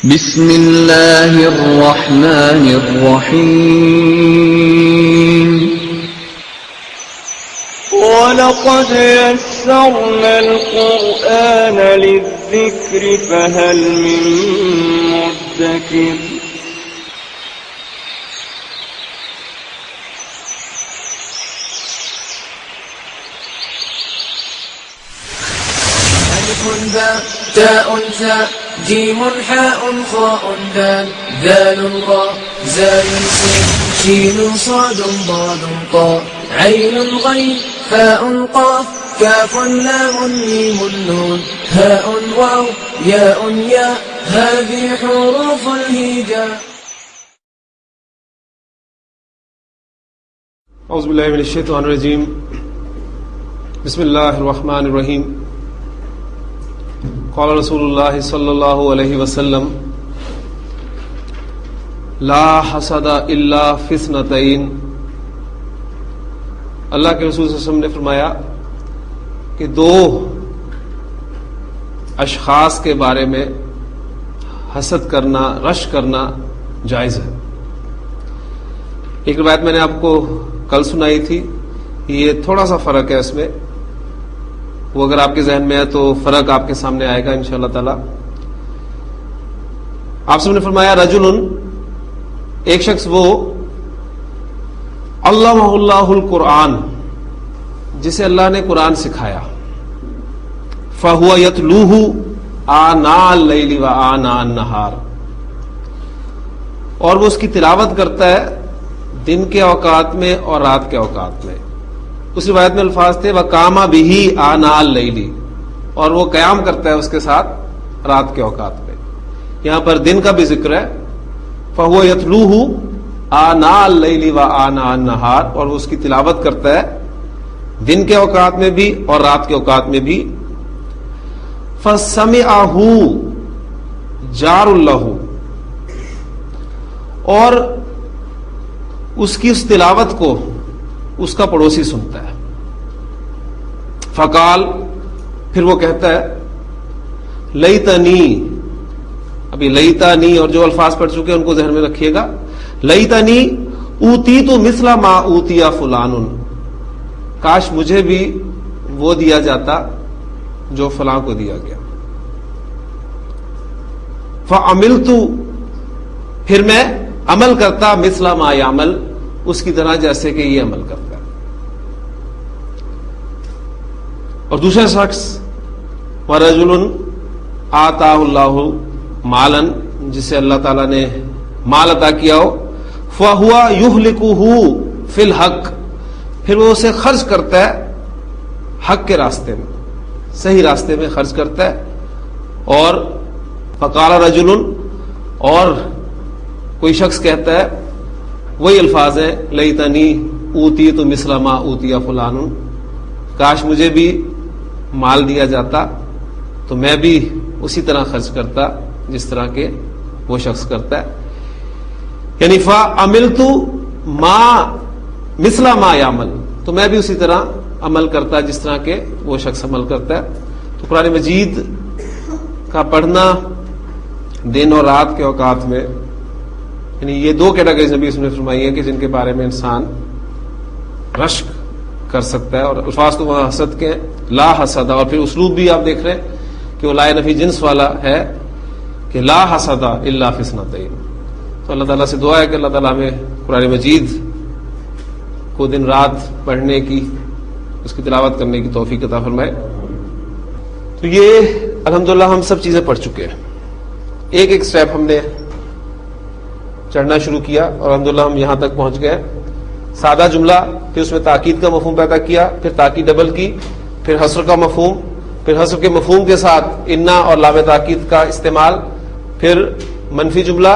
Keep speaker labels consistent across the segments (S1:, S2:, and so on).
S1: بسم اللہ الرحمن الرحیم
S2: وَلَقَدْ يَسَّرْنَا الْقُرْآنَ لِلذِّكْرِ فَهَلْ مِن مُّدَّكِرٍ
S3: ألف باء تاء ثاء جيم حاء خاء دال ذال راء زال سين شين صاد ضاد طاء عين غين فاء قاف كاف لام ميم نون هاء واو ياء ياء هذه حروف الهجاء.
S4: اعوذ باللہ من الشیطان الرجیم. بسم اللہ الرحمن الرحیم. قال رسول اللہ صلی اللہ علیہ وسلم لا حسد الا فی اثنتین. اللہ کے رسول صلی اللہ علیہ وسلم نے فرمایا کہ دو اشخاص کے بارے میں حسد کرنا، رش کرنا جائز ہے. ایک روایت میں نے آپ کو کل سنائی تھی، یہ تھوڑا سا فرق ہے اس میں، وہ اگر آپ کے ذہن میں ہے تو فرق آپ کے سامنے آئے گا انشاءاللہ تعالی. آپ سب نے فرمایا رجل، ایک شخص وہ علمہ اللہ القرآن، جسے اللہ نے قرآن سکھایا، فہو یتلوہ آناء اللیل و آناء النہار، اور وہ اس کی تلاوت کرتا ہے دن کے اوقات میں اور رات کے اوقات میں. اس روایت میں الفاظ تھے وَقَامَ بِهِ آنَاءَ اللَّيْلِ، اور وہ قیام کرتا ہے اس کے ساتھ رات کے اوقات میں. یہاں پر دن کا بھی ذکر ہے، فَهُوَ يَتْلُوهُ آنَاءَ اللَّيْلِ وَآنَاءَ النَّهَارِ، اور وہ اس کی تلاوت کرتا ہے دن کے اوقات میں بھی اور رات کے اوقات میں بھی. فَسَمِعَهُ جَارٌ لَهُ، اور اس کی اس تلاوت کو اس کا پڑوسی سنتا ہے. فقال، پھر وہ کہتا ہے لیتنی، ابھی لیتنی اور جو الفاظ پڑھ چکے ہیں ان کو ذہن میں رکھیے گا، لیتنی اوتیت مثل ما اوتی فلان، کاش مجھے بھی وہ دیا جاتا جو فلاں کو دیا گیا. فعملت، پھر میں عمل کرتا مثل ما یعمل، اس کی طرح جیسے کہ یہ عمل کرتا ہے. اور دوسرا شخص وَرَجُلٌ آتَاهُ اللَّهُ مَالًا، جسے اللہ تعالیٰ نے مال عطا کیا ہو، فَهُوَ يُهْلِكُهُ فِي الْحَقِّ، پھر وہ اسے خرچ کرتا ہے حق کے راستے میں، صحیح راستے میں خرچ کرتا ہے. اور فَقَالَ رَجُلٌ، اور کوئی شخص کہتا ہے وہی الفاظ ہیں لیتنی اوتیت مثل ما اوتی فلان، کاش مجھے بھی مال دیا جاتا تو میں بھی اسی طرح خرچ کرتا جس طرح کہ وہ شخص کرتا ہے. یعنی فعملت ما مثل ما یعمل، تو میں بھی اسی طرح عمل کرتا جس طرح کہ وہ شخص عمل کرتا ہے. تو قرآن مجید کا پڑھنا دن اور رات کے اوقات میں، یعنی یہ دو کیٹیگریز نبی اس نے فرمائی ہیں کہ جن کے بارے میں انسان رشک کر سکتا ہے. اور الفاظ تو وہاں حسد کے لا حسد، اور پھر اسلوب بھی آپ دیکھ رہے ہیں کہ وہ لا نفی جنس والا ہے کہ لا حسد الا فی اثنتین. تو اللہ تعالیٰ سے دعا ہے کہ اللہ تعالیٰ ہمیں قرآن مجید کو دن رات پڑھنے کی، اس کی تلاوت کرنے کی توفیق عطا فرمائے. تو یہ الحمدللہ ہم سب چیزیں پڑھ چکے ہیں، ایک ایک سٹیپ ہم نے چڑھنا شروع کیا اور الحمدللہ ہم یہاں تک پہنچ گئے. سادہ جملہ، پھر اس میں تاکید کا مفہوم پیدا کیا، پھر تاکید ڈبل کی، پھر حصر کا مفہوم، پھر حصر کے مفہوم کے ساتھ انا اور لام تاکید کا استعمال، پھر منفی جملہ،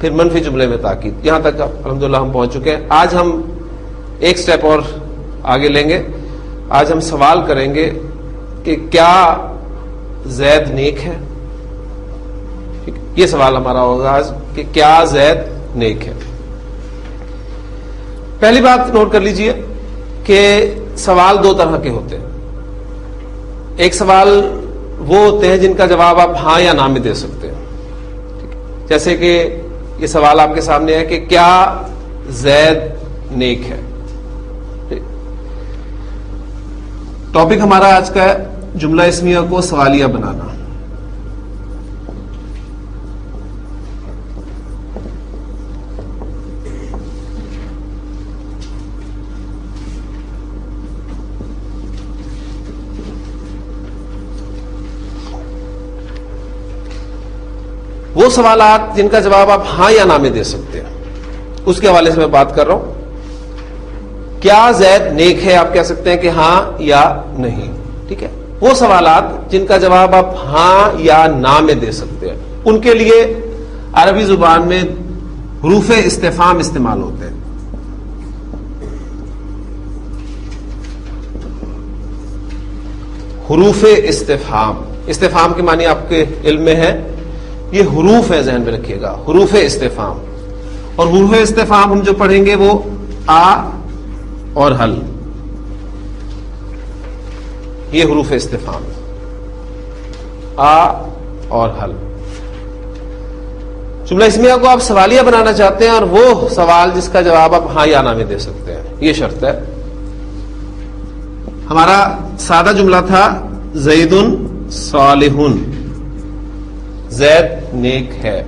S4: پھر منفی جملے میں تاکید. یہاں تک الحمدللہ ہم پہنچ چکے ہیں. آج ہم ایک سٹیپ اور آگے لیں گے. آج ہم سوال کریں گے کہ کیا زید نیک ہے؟ یہ سوال ہمارا ہوگا آج کہ کیا زید نیک ہے. پہلی بات نوٹ کر لیجئے کہ سوال دو طرح کے ہوتے ہیں. ایک سوال وہ ہوتے ہیں جن کا جواب آپ ہاں یا نہ میں دے سکتے ہیں. جیسے کہ یہ سوال آپ کے سامنے ہے کہ کیا زید نیک ہے. ٹاپک ہمارا آج کا ہے جملہ اسمیہ کو سوالیہ بنانا. وہ سوالات جن کا جواب آپ ہاں یا نہ میں دے سکتے ہیں، اس کے حوالے سے میں بات کر رہا ہوں. کیا زید نیک ہے، آپ کہہ سکتے ہیں کہ ہاں یا نہیں. ٹھیک ہے، وہ سوالات جن کا جواب آپ ہاں یا نہ میں دے سکتے ہیں، ان کے لیے عربی زبان میں حروف استفہام استعمال ہوتے ہیں. حروف استفہام، استفہام کے معنی آپ کے علم میں ہے، یہ حروف ہے، ذہن میں رکھیے گا، حروف استفہام. اور حروف استفہام ہم جو پڑھیں گے وہ آ اور حل، یہ حروف استفہام، آ اور حل. جملہ اسمیہ کو آپ سوالیہ بنانا چاہتے ہیں اور وہ سوال جس کا جواب آپ ہاں یا نہ میں دے سکتے ہیں، یہ شرط ہے. ہمارا سادہ جملہ تھا زید صالح، زید نیک ہے.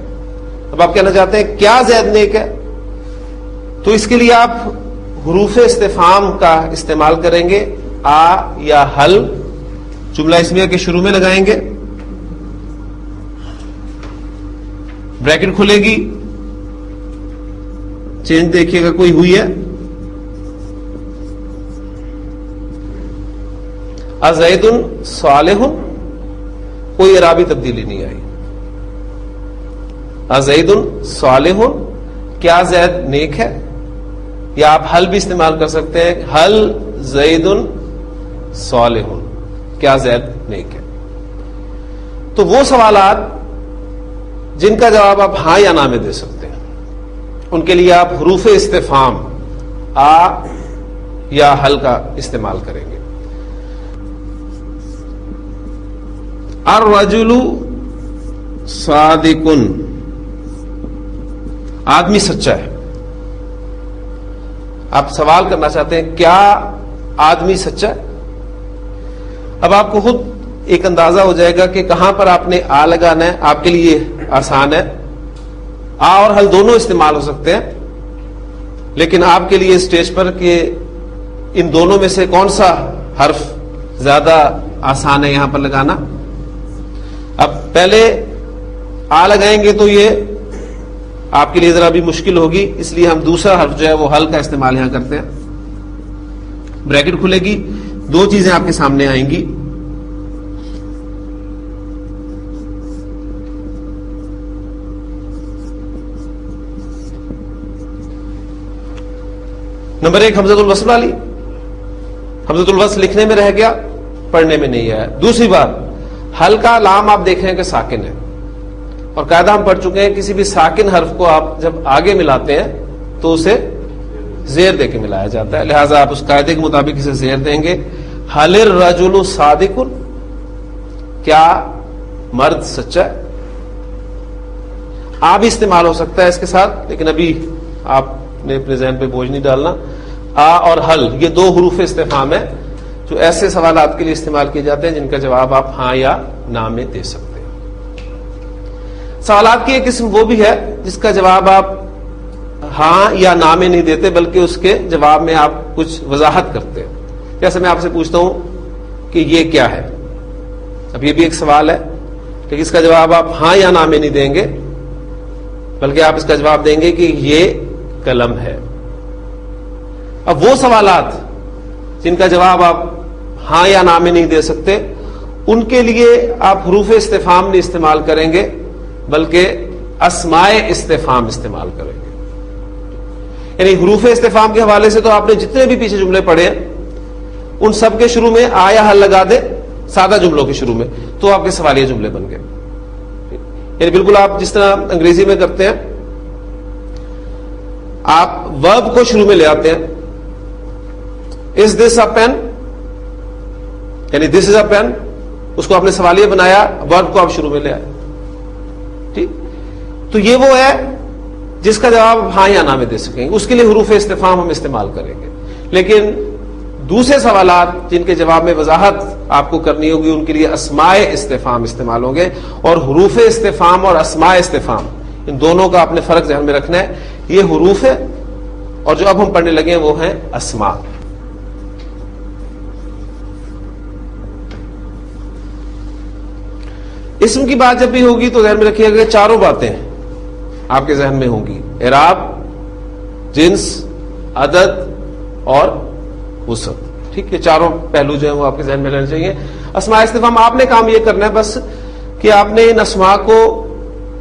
S4: اب آپ کہنا چاہتے ہیں کیا زید نیک ہے، تو اس کے لیے آپ حروف استفہام کا استعمال کریں گے. آ یا حل جملہ اسمیہ کے شروع میں لگائیں گے، بریکٹ کھلے گی، چینج دیکھیے گا کوئی ہوئی ہے. ازید صالح، کوئی اعرابی تبدیلی نہیں آئی. ازید صالح، کیا زید نیک ہے. یا آپ حل بھی استعمال کر سکتے ہیں، حل زید صالح، کیا زید نیک ہے. تو وہ سوالات جن کا جواب آپ ہاں یا نہ میں دے سکتے ہیں، ان کے لیے آپ حروف استفہام آ یا حل کا استعمال کریں گے. الرجل صادق، آدمی سچا ہے. آپ سوال کرنا چاہتے ہیں کیا آدمی سچا ہے. اب آپ کو خود ایک اندازہ ہو جائے گا کہ کہاں پر آپ نے آ لگانا ہے. آپ کے لیے آسان ہے، آ اور حل دونوں استعمال ہو سکتے ہیں، لیکن آپ کے لیے اسٹیج پر کہ ان دونوں میں سے کون سا حرف زیادہ آسان ہے یہاں پر لگانا. اب پہلے آ لگائیں گے تو یہ آپ کے لیے ذرا بھی مشکل ہوگی، اس لیے ہم دوسرا حرف جو ہے وہ حل کا استعمال یہاں کرتے ہیں. بریکٹ کھلے گی، دو چیزیں آپ کے سامنے آئیں گی. نمبر 1 حمزۃ الوصل والی، حمزۃ الوصل لکھنے میں رہ گیا، پڑھنے میں نہیں آیا. دوسری بات، حل کا لام آپ دیکھ رہے ہیں کہ ساکن ہے، اور قاعدہ ہم پڑھ چکے ہیں کسی بھی ساکن حرف کو آپ جب آگے ملاتے ہیں تو اسے زیر دے کے ملایا جاتا ہے. لہذا آپ اس قاعدے کے مطابق اسے زیر دیں گے. حل الرجل صادق، کیا مرد سچا ہے. آ بھی استعمال ہو سکتا ہے اس کے ساتھ، لیکن ابھی آپ نے اپنے ذہن پہ بوجھ نہیں ڈالنا. آ اور حل یہ دو حروف استفہام ہیں جو ایسے سوالات کے لیے استعمال کیے جاتے ہیں جن کا جواب آپ ہاں یا نہ میں دے سکتے ہیں. سوالات کی ایک قسم وہ بھی ہے جس کا جواب آپ ہاں یا نہ میں نہیں دیتے، بلکہ اس کے جواب میں آپ کچھ وضاحت کرتے ہیں. جیسے میں آپ سے پوچھتا ہوں کہ یہ کیا ہے. اب یہ بھی ایک سوال ہے کہ اس کا جواب آپ ہاں یا نہ میں نہیں دیں گے، بلکہ آپ اس کا جواب دیں گے کہ یہ قلم ہے. اب وہ سوالات جن کا جواب آپ ہاں یا نہ میں نہیں دے سکتے، ان کے لیے آپ حروف استفہام نہیں استعمال کریں گے، بلکہ اسماء استفہام استعمال کریں گے. یعنی حروف استفہام کے حوالے سے تو آپ نے جتنے بھی پیچھے جملے پڑھے ہیں ان سب کے شروع میں آ یا حل لگا دے سادہ جملوں کے شروع میں، تو آپ کے سوالیہ جملے بن گئے. یعنی بالکل آپ جس طرح انگریزی میں کرتے ہیں، آپ ورب کو شروع میں لے آتے ہیں. از دس اے پین، یعنی دس از اے پین، اس کو آپ نے سوالیہ بنایا، ورب کو آپ شروع میں لے آئے. ٹھیک، تو یہ وہ ہے جس کا جواب ہاں یا نہ میں دے سکیں گے، اس کے لیے حروف استفہام ہم استعمال کریں گے. لیکن دوسرے سوالات جن کے جواب میں وضاحت آپ کو کرنی ہوگی ان کے لیے اسماء استفہام استعمال ہوں گے. اور حروف استفہام اور اسماء استفہام ان دونوں کا آپ نے فرق ذہن میں رکھنا ہے. یہ حروف ہے اور جو اب ہم پڑھنے لگے ہیں وہ ہیں اسماء. اسم کی بات جب بھی ہوگی تو ذہن میں رکھیے گا کہ چاروں باتیں آپ کے ذہن میں ہوں گی: اعراب، جنس، عدد اور وسعت. ٹھیک ہے، چاروں پہلو جو ہیں وہ آپ کے ذہن میں رہنے چاہیے. اسماء استفہام آپ نے کام یہ کرنا ہے بس کہ آپ نے ان اسماء کو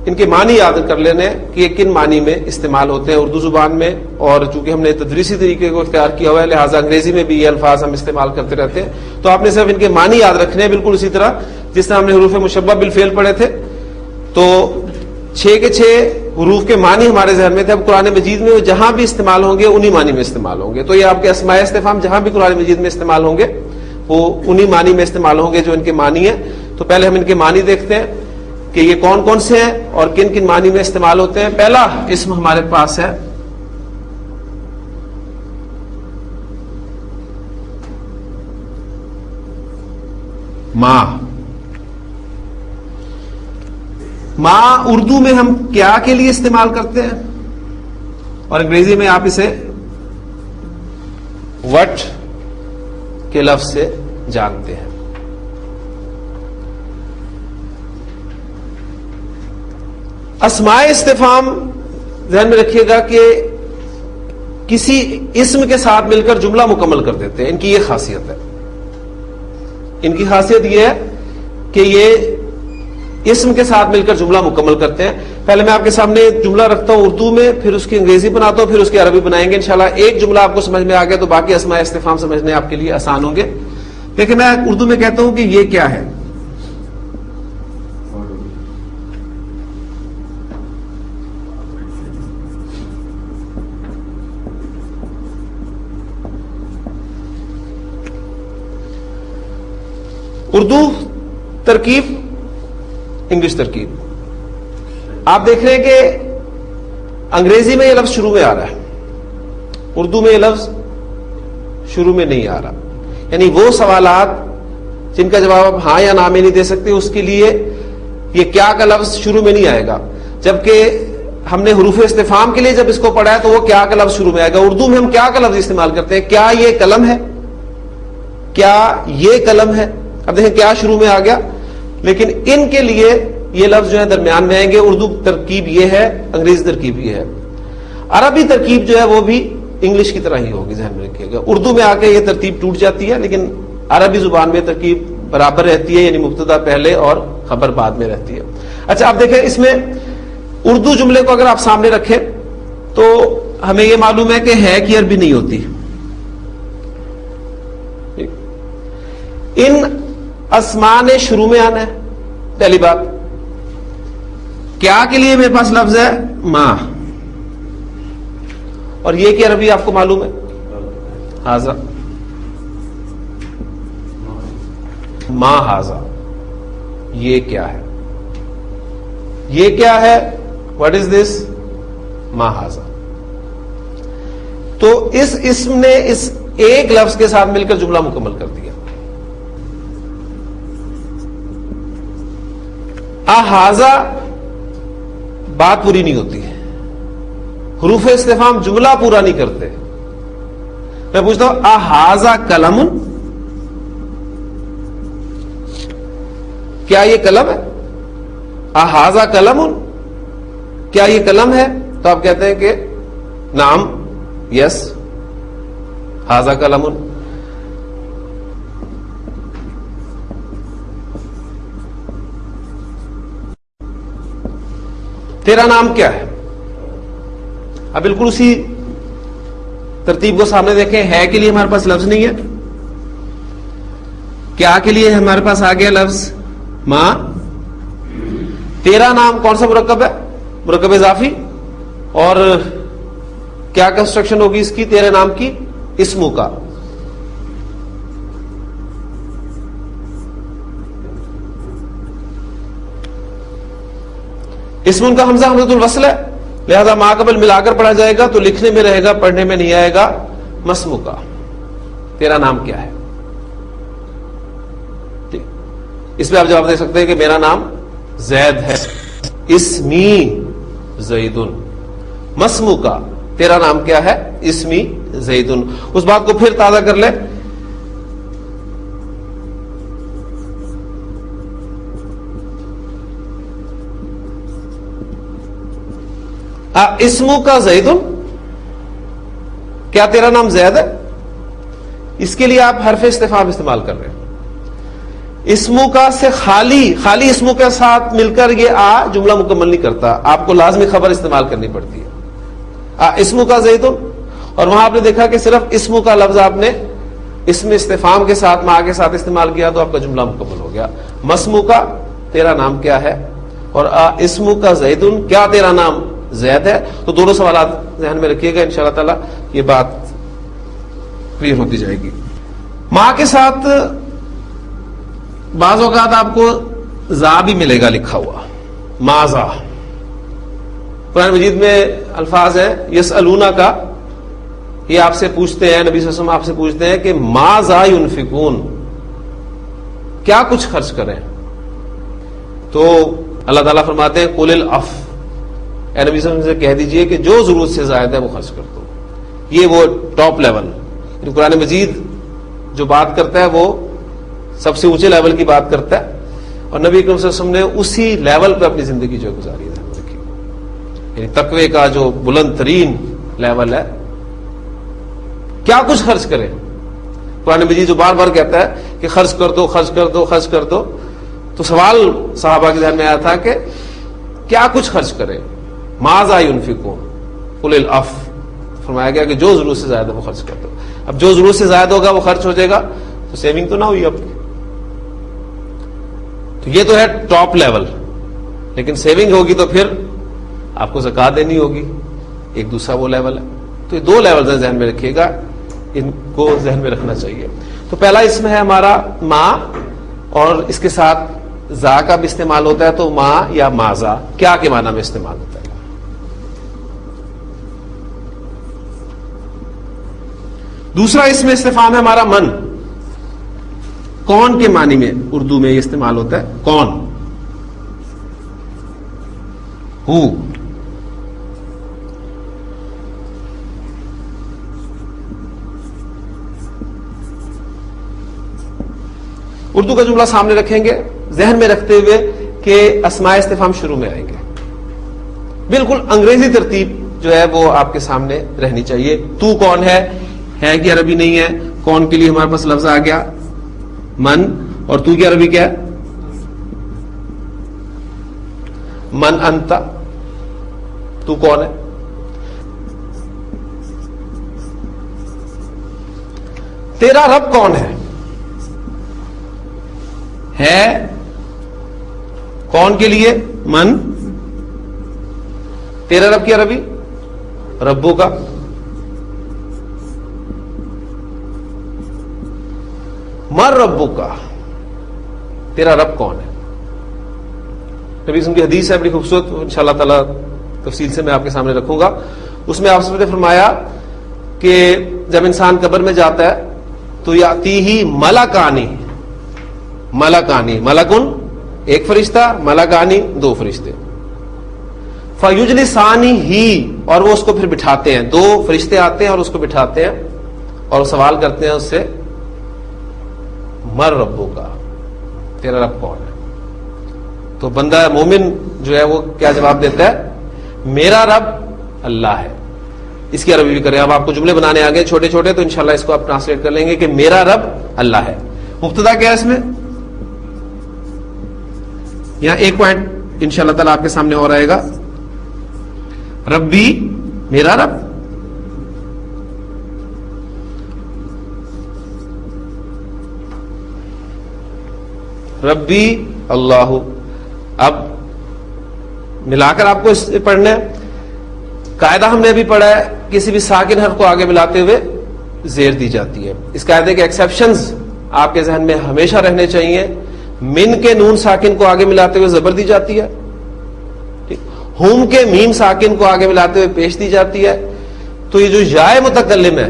S4: ان کے معنی یاد کر لینے کہ یہ کن معنی میں استعمال ہوتے ہیں اردو زبان میں. اور چونکہ ہم نے تدریسی طریقے کو اختیار کیا ہوا ہے لہٰذا انگریزی میں بھی یہ الفاظ ہم استعمال کرتے رہتے ہیں. تو آپ نے صرف ان کے معنی یاد رکھنے ہیں، بالکل اسی طرح جس طرح ہم نے حروف مشبہ بالفعل پڑھے تھے. تو 6 کے 6 حروف کے معنی ہمارے ذہن میں تھے. اب قرآن مجید میں وہ جہاں بھی استعمال ہوں گے انہی معنی میں استعمال ہوں گے. تو یہ آپ کے اسماء استفہام جہاں بھی قرآن مجید میں استعمال ہوں گے وہ انہی معنی میں استعمال ہوں گے جو ان کے معنی ہیں. تو پہلے ہم ان کے معنی دیکھتے ہیں کہ یہ کون کون سے ہیں اور کن کن معنی میں استعمال ہوتے ہیں. پہلا اسم ہمارے پاس ہے ماں. ماں اردو میں ہم کیا کے لیے استعمال کرتے ہیں اور انگریزی میں آپ اسے وٹ کے لفظ سے جانتے ہیں. اسماء استفہام ذہن میں رکھیے گا کہ کسی اسم کے ساتھ مل کر جملہ مکمل کر دیتے ہیں. ان کی یہ خاصیت ہے. ان کی خاصیت یہ ہے کہ یہ اسم کے ساتھ مل کر جملہ مکمل کرتے ہیں. پہلے میں آپ کے سامنے جملہ رکھتا ہوں اردو میں، پھر اس کی انگریزی بناتا ہوں، پھر اس کی عربی بنائیں گے انشاءاللہ. ایک جملہ آپ کو سمجھ میں آ گیا تو باقی اسماء استفہام سمجھنے آپ کے لیے آسان ہوں گے. لیکن میں اردو میں کہتا ہوں کہ یہ کیا ہے. اردو ترکیب، انگلش ترکیب. آپ دیکھ رہے ہیں کہ انگریزی میں یہ لفظ شروع میں آ رہا ہے، اردو میں یہ لفظ شروع میں نہیں آ رہا. یعنی وہ سوالات جن کا جواب آپ ہاں یا نہ میں نہیں دے سکتے اس کے لیے یہ کیا کا لفظ شروع میں نہیں آئے گا. جبکہ ہم نے حروف استفہام کے لیے جب اس کو پڑھا ہے تو وہ کیا کا لفظ شروع میں آئے گا. اردو میں ہم کیا کا لفظ استعمال کرتے ہیں، کیا یہ قلم ہے، کیا یہ قلم ہے. اب دیکھیں کیا شروع میں آ گیا، لیکن ان کے لیے یہ لفظ جو ہے درمیان میں آئیں گے. اردو ترکیب یہ ہے، انگریزی ترکیب یہ ہے. عربی ترکیب جو ہے وہ بھی انگلش کی طرح ہی ہوگی، ذہن میں رکھیے گا. اردو میں آ کے یہ ترتیب ٹوٹ جاتی ہے لیکن عربی زبان میں ترکیب برابر رہتی ہے، یعنی مبتدا پہلے اور خبر بعد میں رہتی ہے. اچھا اب دیکھیں اس میں اردو جملے کو اگر آپ سامنے رکھیں تو ہمیں یہ معلوم ہے کہ ہے کی عربی نہیں ہوتی. ان اسماء نے شروع میں آنا ہے. پہلی بات، کیا کے لیے میرے پاس لفظ ہے ماں، اور یہ کہ عربی آپ کو معلوم ہے ہاذا، ماں ہاذا. یہ کیا ہے، یہ کیا ہے، واٹ از دس، ماں ہاذا. تو اس اسم نے اس ایک لفظ کے ساتھ مل کر جملہ مکمل کر دیا. احاذا بات پوری نہیں ہوتی ہے، حروف استفہام جملہ پورا نہیں کرتے. میں پوچھتا ہوں احاذا قلم، کیا یہ قلم ہے، احاذا قلم، کیا یہ قلم ہے. تو آپ کہتے ہیں کہ نعم، یس، ھذا قلم. تیرا نام کیا ہے. اب بالکل اسی ترتیب کو سامنے دیکھیں. ہے کے لیے ہمارے پاس لفظ نہیں ہے، کیا کے لیے ہمارے پاس آ گیا لفظ ماں. تیرا نام کون سا مرکب ہے، مرکب اضافی. اور کیا کنسٹرکشن ہوگی اس کی، تیرے نام کی، اسمو کا. اسم کا حمزہ حمزۃ الوصل ہے، لہذا ما قبل ملا کر پڑھا جائے گا تو لکھنے میں رہے گا، پڑھنے میں نہیں آئے گا. مسمو کا، تیرا نام کیا ہے. اس پہ آپ جواب دے سکتے ہیں کہ میرا نام زید ہے. اسمی زیدن. مسمو کا، تیرا نام کیا ہے. اسمی زیدن. اس بات کو پھر تازہ کر لے. اسمو کا زیدن، کیا تیرا نام زید ہے. اس کے لیے آپ حرف استفہام استعمال کر رہے ہیں. اسمو کا سے خالی اسمو کے ساتھ مل کر یہ جملہ مکمل نہیں کرتا، آپ کو لازمی خبر استعمال کرنی پڑتی ہے. اسمو کا زیدن، اور وہاں آپ نے دیکھا کہ صرف اسمو کا لفظ آپ نے اسم استفہام کے ساتھ ما کے ساتھ استعمال کیا تو آپ کا جملہ مکمل ہو گیا. مسمو کا، تیرا نام کیا ہے، اور اسمو کا زیدن، کیا تیرا نام زید ہے. تو دونوں سوالات ذہن میں رکھیے گا، انشاءاللہ تعالی یہ بات کلیئر ہوتی جائے گی. ماں کے ساتھ بعض اوقات آپ کو زا بھی ملے گا لکھا ہوا، مازا. قرآن مجید میں الفاظ ہے یسألونا کا، یہ آپ سے پوچھتے ہیں، نبی صلی اللہ علیہ وسلم آپ سے پوچھتے ہیں کہ مازا ينفقون، کیا کچھ خرچ کریں. تو اللہ تعالیٰ فرماتے ہیں قل العفو، اے نبی صلی اللہ علیہ وسلم سے کہہ دیجئے کہ جو ضرورت سے زائد ہے وہ خرچ کر دو. یہ وہ ٹاپ لیول، قرآن مجید جو بات کرتا ہے وہ سب سے اونچے لیول کی بات کرتا ہے، اور نبی اکرم صلی اللہ علیہ وسلم نے اسی لیول پہ اپنی زندگی جو گزاری ہے. یعنی تقوی کا جو بلند ترین لیول ہے، کیا کچھ خرچ کریں. قرآن مجید جو بار بار کہتا ہے کہ خرچ کر دو خرچ کر دو خرچ کر دو، تو سوال صحابہ کے ذہن میں آیا تھا کہ کیا کچھ خرچ کریں. ماذا ينفقون قل العفو، فرمایا گیا کہ جو ضرورت سے زائد ہے وہ خرچ کر دو. اب جو ضرورت سے زائد ہوگا وہ خرچ ہو جائے گا تو سیونگ تو نہ ہوئی آپ کی. تو یہ تو ہے ٹاپ لیول، لیکن سیونگ ہوگی تو پھر آپ کو زکات دینی ہوگی، ایک دوسرا وہ لیول ہے. تو یہ دو لیول ذہن میں رکھیے گا، ان کو ذہن میں رکھنا چاہیے. تو پہلا اسم ہے ہمارا ماں، اور اس کے ساتھ زا کا بھی استعمال ہوتا ہے، تو ماں یا مازا کیا کے معنی میں استعمال ہوتا ہے. دوسرا اسم استفہام ہے ہمارا من. کون کے معنی میں اردو میں یہ استعمال ہوتا ہے. کون، ہو. اردو کا جملہ سامنے رکھیں گے ذہن میں رکھتے ہوئے کہ اسماء استفہام شروع میں آئیں گے. بالکل انگریزی ترتیب جو ہے وہ آپ کے سامنے رہنی چاہیے. تو کون ہے کہ عربی نہیں ہے. کون کے لیے ہمارے پاس لفظ آ گیا من، اور تو کی عربی کیا ہے من انت. تو کون ہے. تیرا رب کون ہے کون کے لیے من. تیرا رب کی عربی ربو کا. مر ربو کا، تیرا رب کون ہے. نبی کی حدیث ہے بڑی خوبصورت، انشاءاللہ تعالی تفصیل سے میں آپ کے سامنے رکھوں گا. اس میں آپ نے فرمایا کہ جب انسان قبر میں جاتا ہے تو یاتی ہی ملکانی، ملکن ایک فرشتہ، ملکانی دو فرشتے. فیجلسانی ہی، اور وہ اس کو پھر بٹھاتے ہیں. دو فرشتے آتے ہیں اور اس کو بٹھاتے ہیں اور سوال کرتے ہیں اس سے مر ربو کا، تیرا رب کون ہے. تو بندہ مومن جو ہے وہ کیا جواب دیتا ہے میرا رب اللہ ہے. اس کی عربی بھی کریں. اب آپ کو جملے بنانے آ گئے چھوٹے چھوٹے، تو انشاءاللہ اس کو آپ ٹرانسلیٹ کر لیں گے کہ میرا رب اللہ ہے. مبتدا کیا ہے اس میں. یہاں ایک پوائنٹ انشاءاللہ تعالی آپ کے سامنے اور آئے گا. ربی میرا رب، ربی اللہ. اب ملا کر آپ کو اس سے پڑھنا ہے. قاعدہ ہم نے ابھی پڑھا ہے کسی بھی ساکن حرف کو آگے ملاتے ہوئے زیر دی جاتی ہے. اس قاعدے کے ایکسیپشنز آپ کے ذہن میں ہمیشہ رہنے چاہیے. من کے نون ساکن کو آگے ملاتے ہوئے زبر دی جاتی ہے، ہم کے میم ساکن کو آگے ملاتے ہوئے پیش دی جاتی ہے، تو یہ جو یا متکلم ہے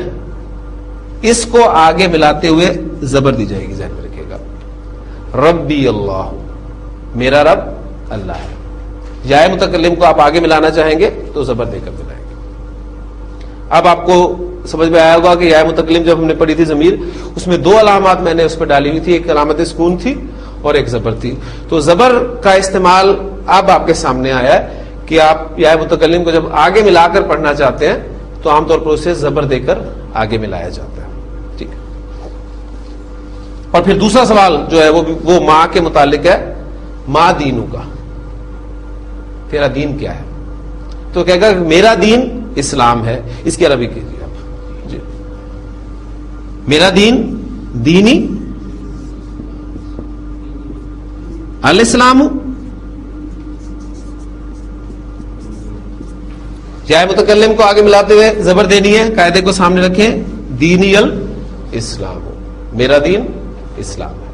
S4: اس کو آگے ملاتے ہوئے زبر دی جائے گی، ذہن میں رکھیے گا. ربی اللہ، میرا رب اللہ ہے. یا متکلم کو آپ آگے ملانا چاہیں گے تو زبر دے کر ملائیں گے. اب آپ کو سمجھ میں آیا ہوگا کہ یا متکلم جب ہم نے پڑھی تھی ضمیر، اس میں دو علامات میں نے اس پہ ڈالی ہوئی تھی، ایک علامت سکون تھی اور ایک زبر تھی. تو زبر کا استعمال اب آپ کے سامنے آیا ہے کہ آپ یا متکلم کو جب آگے ملا کر پڑھنا چاہتے ہیں تو عام طور پر اسے زبر دے کر آگے ملایا جاتا ہے. ٹھیک ہے. اور پھر دوسرا سوال جو ہے وہ ماں کے متعلق ہے، ماں دینوں کا، تیرا دین کیا ہے؟ تو کہے گا کہ میرا دین اسلام ہے. اس کی عربی کیجیے آپ جی. میرا دین دینی الاسلام. یا متکلم کو آگے ملاتے ہوئے زبر دینی ہے، قاعدے کو سامنے رکھیں، دینی الاسلام، میرا دین اسلام ہے.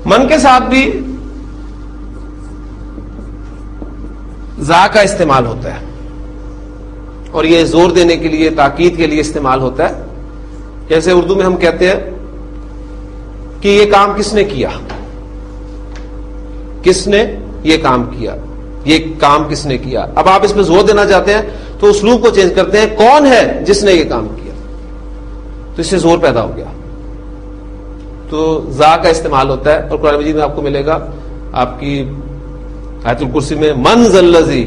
S4: من کے ساتھ بھی زا کا استعمال ہوتا ہے، اور یہ زور دینے کے لیے، تاکید کے لیے استعمال ہوتا ہے. جیسے اردو میں ہم کہتے ہیں کہ یہ کام کس نے کیا، کس نے یہ کام کیا، یہ کام کس نے کیا. اب آپ اس پہ زور دینا چاہتے ہیں تو اسلوب کو چینج کرتے ہیں، کون ہے جس نے یہ کام کیا، تو اس سے زور پیدا ہو گیا. تو زا کا استعمال ہوتا ہے. اور قرآن مجید میں آپ کو ملے گا، آپ کی آیت الکرسی میں، من ذا الذی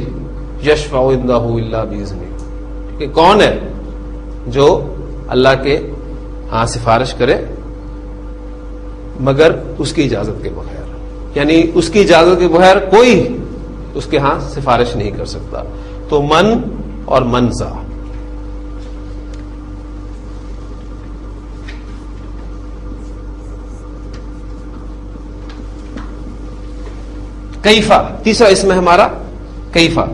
S4: یشفع عندہ الا باذنہ، کہ کون ہے جو اللہ کے ہاں سفارش کرے مگر اس کی اجازت کے بغیر. یعنی اس کی اجازت کے بغیر کوئی اس کے ہاں سفارش نہیں کر سکتا. تو من اور منزا. کیفا تیسرا اسم ہے ہمارا کیفا.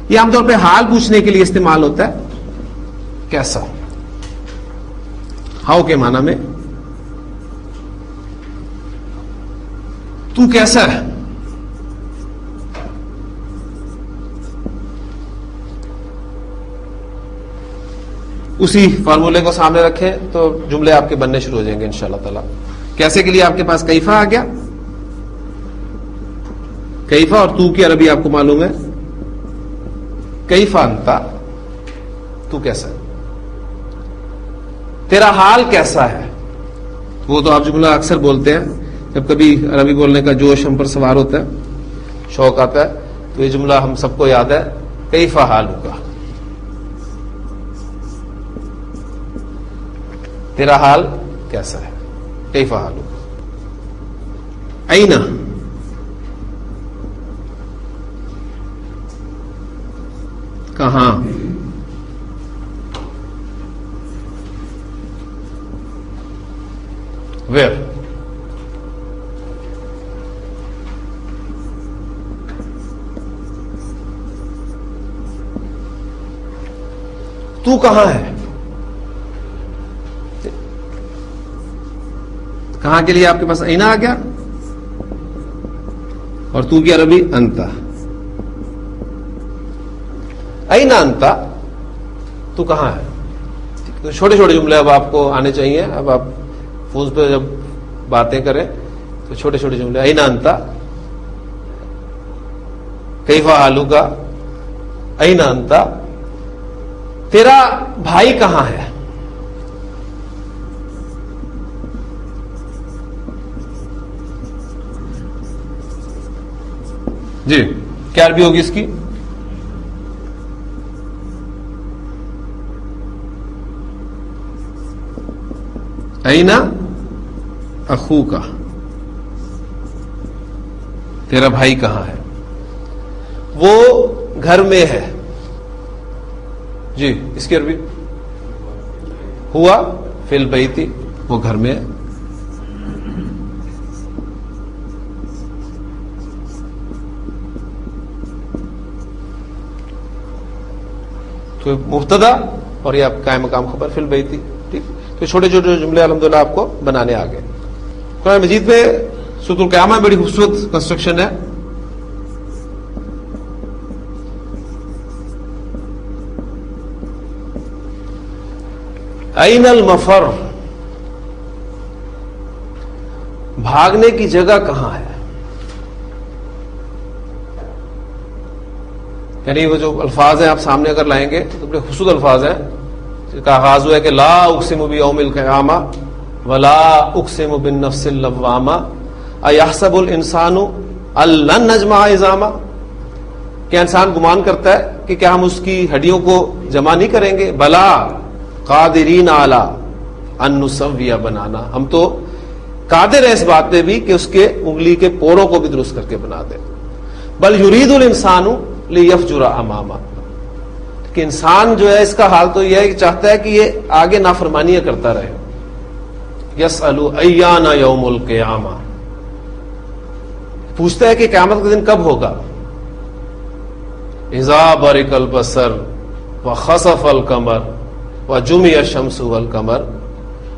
S4: یہ عام طور پہ حال پوچھنے کے لیے استعمال ہوتا ہے. کیسا، ہاؤ کے معنی میں، تو کیسا ہے. اسی فارمولے کو سامنے رکھیں تو جملے آپ کے بننے شروع ہو جائیں گے انشاءاللہ تعالی. کیسے کے لیے آپ کے پاس کیفا آ گیا. کیفا اور تو کی عربی آپ کو معلوم ہے، کیفا انتا، تو کیسا ہے، تیرا حال کیسا ہے. وہ تو آپ جملہ اکثر بولتے ہیں جب کبھی عربی بولنے کا جوش ہم پر سوار ہوتا ہے، شوق آتا ہے، تو یہ جملہ ہم سب کو یاد ہے، کیفا حال ہوگا، تیرا حال کیسا ہے، کیفا حال ہوگا. اینا، کہاں، ویئر. تو کہاں ہے. کہاں کے لیے آپ کے پاس اینا آ گیا، اور تو کی عربی انتا. اینا انتا، تو کہاں ہے. تو چھوٹے چھوٹے جملے اب آپ کو آنے چاہیے. اب آپ فون پہ جب باتیں کریں تو چھوٹے چھوٹے جملے، اینا انتا، کیفا حالوکا، اینا انتا، تیرا بھائی کہاں ہے. جی کیا عربی ہوگی اس کی. اینا اخوکا، تیرا بھائی کہاں ہے. وہ گھر میں ہے. جی اس کی عربی ہوا فی البیت، وہ گھر میں ہے. تو مبتدا اور یہ آپ قائم مقام خبر فی البیت. ٹھیک. تو چھوٹے چھوٹے جملے الحمدللہ آپ کو بنانے آ گئے. قرآن مجید میں سورۃ القیامہ میں بڑی خوبصورت کنسٹرکشن ہے. این المفر، بھاگنے کی جگہ کہاں ہے؟ یعنی وہ جو الفاظ ہیں آپ سامنے اگر لائیں گے تو بڑے خوبصورت الفاظ ہیں، جس کا آغاز ہوا ہے کہ لا اقسم بیوم القیامہ ولا اقسم بالنفس اللوامہ ایحسب الانسان ان لن نجمع عظامہ، کہ انسان گمان کرتا ہے کہ کیا ہم اس کی ہڈیوں کو جمع نہیں کریں گے؟ بلا قادرین علی ان نسوی بنانا، ہم تو قادر ہیں اس بات پہ بھی کہ اس کے انگلی کے پوروں کو بھی درست کر کے بنا دیں۔ بل یرید الانسان لیفجر امامہ، کہ انسان جو ہے اس کا حال تو یہ ہے کہ چاہتا ہے کہ یہ آگے نافرمانیاں کرتا رہے۔ یسأل ایان یوم القیامہ، پوچھتا ہے کہ قیامت کا دن کب ہوگا؟ اذا برق البصر وخسف القمر وجمع الشمس والقمر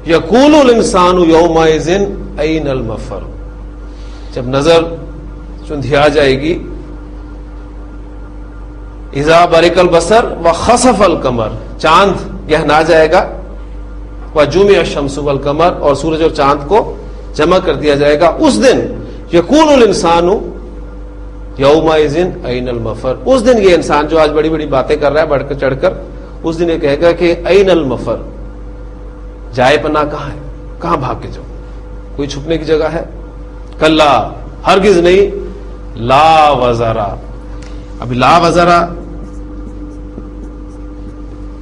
S4: یقول الانسان یومئذ این المفر، جب نظر چندھیا جائے گی، اذا برق البصر وخسف القمر، چاند گہنا جائے گا، وجمع الشمس والقمر، اور سورج اور چاند کو جمع کر دیا جائے گا، اس دن یقول الانسان یومئذ این المفر، اس دن یہ انسان جو آج بڑی بڑی باتیں کر رہا ہے بڑھ کر چڑھ کر، اس دن یہ کہے گا کہ این المفر، جائے پناہ کہاں ہے؟ کہاں بھاگ کے جاؤ؟ کوئی چھپنے کی جگہ ہے؟ کلا، ہرگز نہیں، لا وزرا، ابھی لا وزرا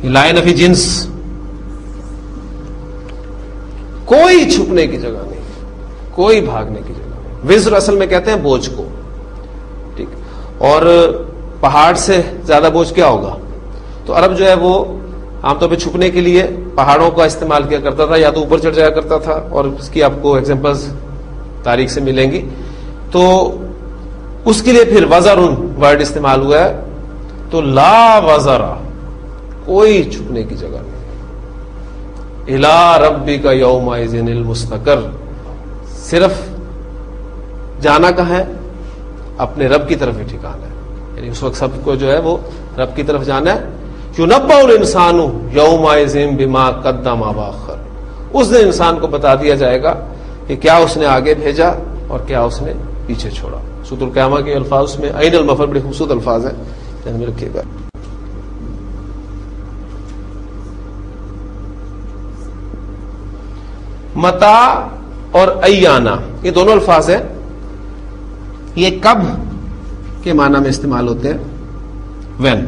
S4: لائے نفی جنس، کوئی چھپنے کی جگہ نہیں، کوئی بھاگنے کی جگہ نہیں۔ وزر اصل میں کہتے ہیں بوجھ کو، ٹھیک، اور پہاڑ سے زیادہ بوجھ کیا ہوگا؟ تو عرب جو ہے وہ عام طور پہ چھپنے کے لیے پہاڑوں کا استعمال کیا کرتا تھا، یا تو اوپر چڑھ جایا کرتا تھا، اور اس کی آپ کو ایگزامپلز تاریخ سے ملیں گی، تو اس کے لیے پھر وزرن ورڈ استعمال ہوا ہے، تو لا وزرا، کوئی چھپنے کی جگہ نہیں۔ الی ربک یومئذ المستقر، صرف جانا کہاں ہے؟ اپنے رب کی طرف ہی ٹھکانا ہے، یعنی اس وقت سب کو جو ہے وہ رب کی طرف جانا ہے۔ یُنَبَّأُ الْإِنسَانُ یومئذ بما قدم وأخر، اس دن انسان کو بتا دیا جائے گا کہ کیا اس نے آگے بھیجا اور کیا اس نے پیچھے چھوڑا۔ سورۃ القیامہ کے الفاظ میں عین المفر بڑے خوبصورت الفاظ ہیں، ذہن میں رکھیے گا۔ متا اور ایانا، یہ دونوں الفاظ ہیں، یہ کب کے معنی میں استعمال ہوتے ہیں؟ وین،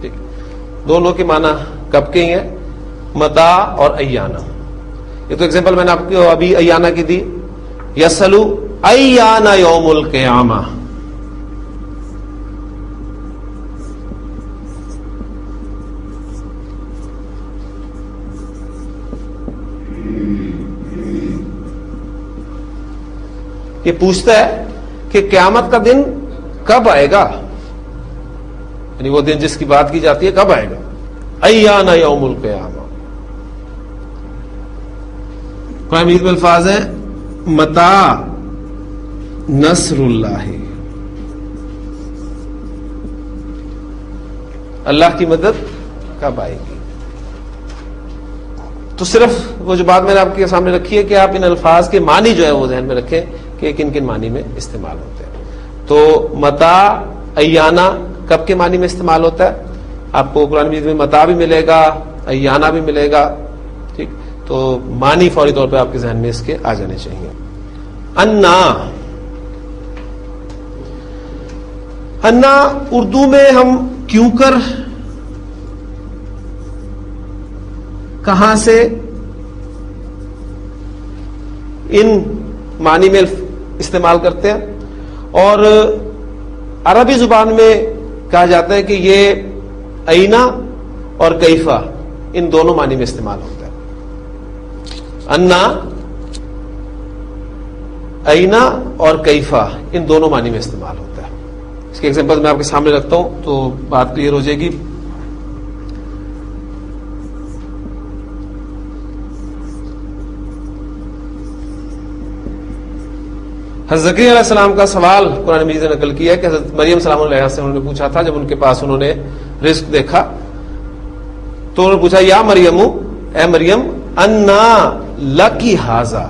S4: ٹھیک، دونوں کے معنی کب کے ہی ہیں، متا اور ایانا۔ یہ تو ایگزامپل میں نے آپ کو ابھی ایانا کی دی، یسلو ایانا یوم القیامہ، یہ پوچھتا ہے کہ قیامت کا دن کب آئے گا، یعنی وہ دن جس کی بات کی جاتی ہے کب آئے گا، ایانا یوم القیامہ۔ قرآن مجید میں الفاظ ہیں متا نصر اللہ، اللہ کی مدد کب آئے گی۔ تو صرف وہ جو بات میں نے آپ کے سامنے رکھی ہے کہ آپ ان الفاظ کے معنی جو ہے وہ ذہن میں رکھیں کہ کن کن معنی میں استعمال ہوتے ہیں۔ تو متا ایانا کب کے معنی میں استعمال ہوتا ہے؟ آپ کو قرآن مجید میں متا بھی ملے گا، ایانا بھی ملے گا، ٹھیک، تو معنی فوری طور پہ آپ کے ذہن میں اس کے آ جانے چاہیے۔ انا، انا اردو میں ہم کیوں کر، کہاں سے، ان معنی میں استعمال کرتے ہیں، اور عربی زبان میں کہا جاتا ہے کہ یہ اینا اور کیفا ان دونوں معنی میں استعمال ہوتا ہے۔ انا، اینا اور کیفا ان دونوں معنی میں استعمال ہوتا ہے۔ اس کے ایگزامپل میں آپ کے سامنے رکھتا ہوں تو بات کلیئر ہو جائے گی۔ حضرت زکریا علیہ السلام کا سوال قرآن مجید نے نقل کیا ہے کہ حضرت مریم سلام اللہ علیہ سے انہوں نے پوچھا تھا، جب ان کے پاس انہوں نے رزق دیکھا تو انہوں نے پوچھا یا مریم، اے مریم، انا لکی ھذا،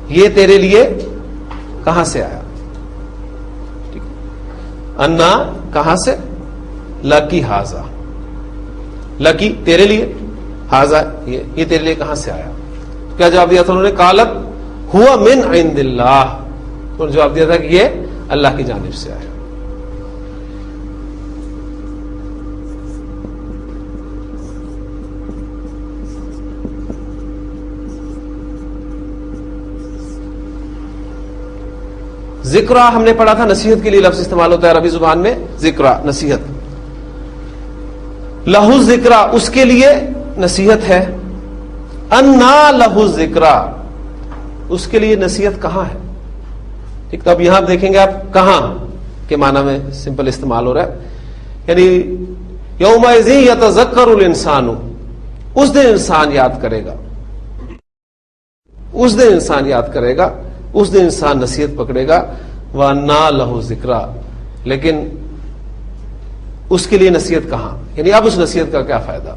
S4: یہ تیرے لیے کہاں سے آیا؟ انا کہاں سے، لکی ھذا، لکی تیرے لیے، ھذا یہ تیرے لیے کہاں سے آیا؟ کیا جواب دیا تھا انہوں نے؟ قالت ہوا من عند اللہ، انہوں نے جواب دیا تھا کہ یہ اللہ کی جانب سے آیا۔ ذکرہ ہم نے پڑھا تھا، نصیحت کے لیے لفظ استعمال ہوتا ہے عربی زبان میں، ذکرہ نصیحت۔ لہو ذکرہ اس کے لیے نصیحت ہے، انا لہو ذکرہ اس کے لیے نصیحت کہاں ہے؟ ٹھیک، تو اب یہاں دیکھیں گے آپ کہاں کے معنی میں سمپل استعمال ہو رہا ہے، یعنی یومئذ یتذکر الانسان، اس دن انسان یاد کرے گا، اس دن انسان یاد کرے گا، اس دن انسان نصیحت پکڑے گا، وَأَنَّىٰ لَهُ ذِكْرَىٰ، لیکن اس کے لیے نصیحت کہاں؟ یعنی اب اس نصیحت کا کیا فائدہ؟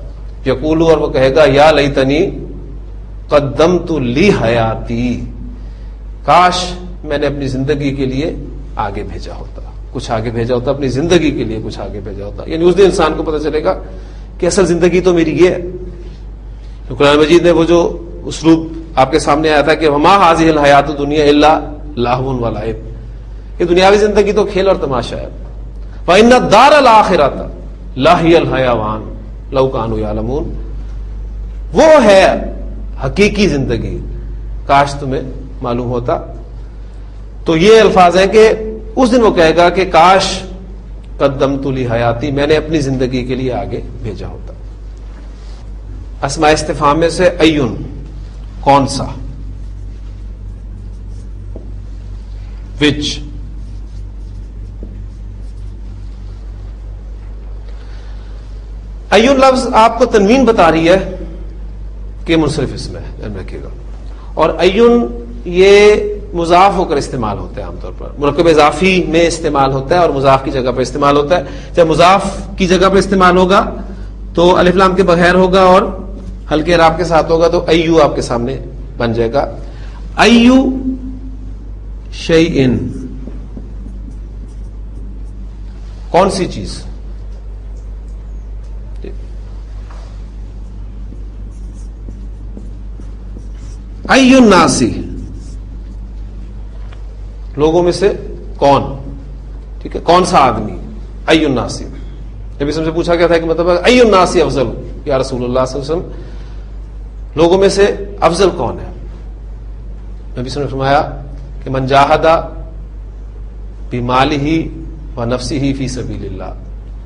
S4: یقول، اور وہ کہے گا یا لیتنی قدمت لی حیاتی، کاش میں نے اپنی زندگی کے لیے آگے بھیجا ہوتا، کچھ آگے بھیجا ہوتا، اپنی زندگی کے لیے کچھ آگے بھیجا ہوتا۔ یعنی اس دن انسان کو پتہ چلے گا کہ اصل زندگی تو میری یہ ہے۔ قرآن مجید میں وہ جو اسلوب آپ کے سامنے آیا تھا کہ وما هذه الحیات الدنیا الا لہو ولعب، یہ دنیاوی زندگی تو کھیل اور تماشا ہے، وان الدار الاخرۃ لہی الحیوان لو کانوا یعلمون، وہ ہے حقیقی زندگی، کاش تمہیں معلوم ہوتا۔ تو یہ الفاظ ہیں کہ اس دن وہ کہے گا کہ کاش قدمت لی حیاتی، میں نے اپنی زندگی کے لیے آگے بھیجا ہوتا۔ اسماء استفہام میں سے ایون، کون سا، وچ، ایون لفظ آپ کو تنوین بتا رہی ہے کہ منصرف اسم ہے، ذہن رکھیے گا، اور ایون یہ مضاف ہو کر استعمال ہوتا ہے، عام طور پر مرکب اضافی میں استعمال ہوتا ہے اور مضاف کی جگہ پر استعمال ہوتا ہے۔ جب مضاف کی جگہ پر استعمال ہوگا تو الف لام کے بغیر ہوگا اور ہلکے اعراب کے ساتھ ہوگا، تو ایو آپ کے سامنے بن جائے گا، ایو شیئن، کون سی چیز، ایو الناسی، لوگوں میں سے کون، ٹھیک ہے، کون سا آدمی، ایو الناسی۔ نبی سے پوچھا گیا تھا کہ مطلب ایو الناسی افضل یا رسول اللہ صلی اللہ علیہ وسلم، لوگوں میں سے افضل کون ہے؟ نبی صلی اللہ علیہ وسلم نے فرمایا کہ من جاہد بمالہ ونفسہ فی سبیل اللہ،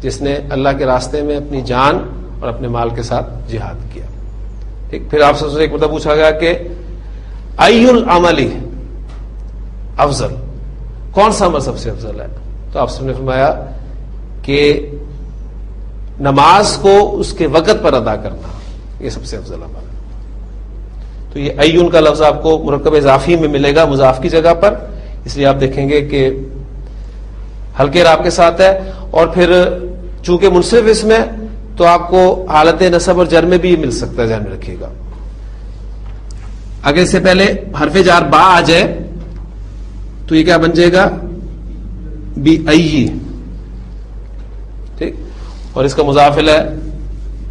S4: جس نے اللہ کے راستے میں اپنی جان اور اپنے مال کے ساتھ جہاد کیا۔ ٹھیک، پھر آپ سے ایک مطلب پوچھا گیا کہ ای العمل افضل، کون سا عمل سب سے افضل ہے؟ تو آپ نے فرمایا کہ نماز کو اس کے وقت پر ادا کرنا یہ سب سے افضل عمل ہے۔ تو یہ ایون کا لفظ آپ کو مرکب اضافی میں ملے گا مضاف کی جگہ پر، اس لیے آپ دیکھیں گے کہ ہلکے اعراب کے ساتھ ہے، اور پھر چونکہ منصرف اسم ہے تو آپ کو حالت نصب اور جر میں بھی مل سکتا ہے، ذہن میں رکھیے گا۔ اگر اس سے پہلے حرف جار با آ جائے تو یہ کیا بن جائے گا؟ بی ای، ٹھیک، اور اس کا مضافل ہے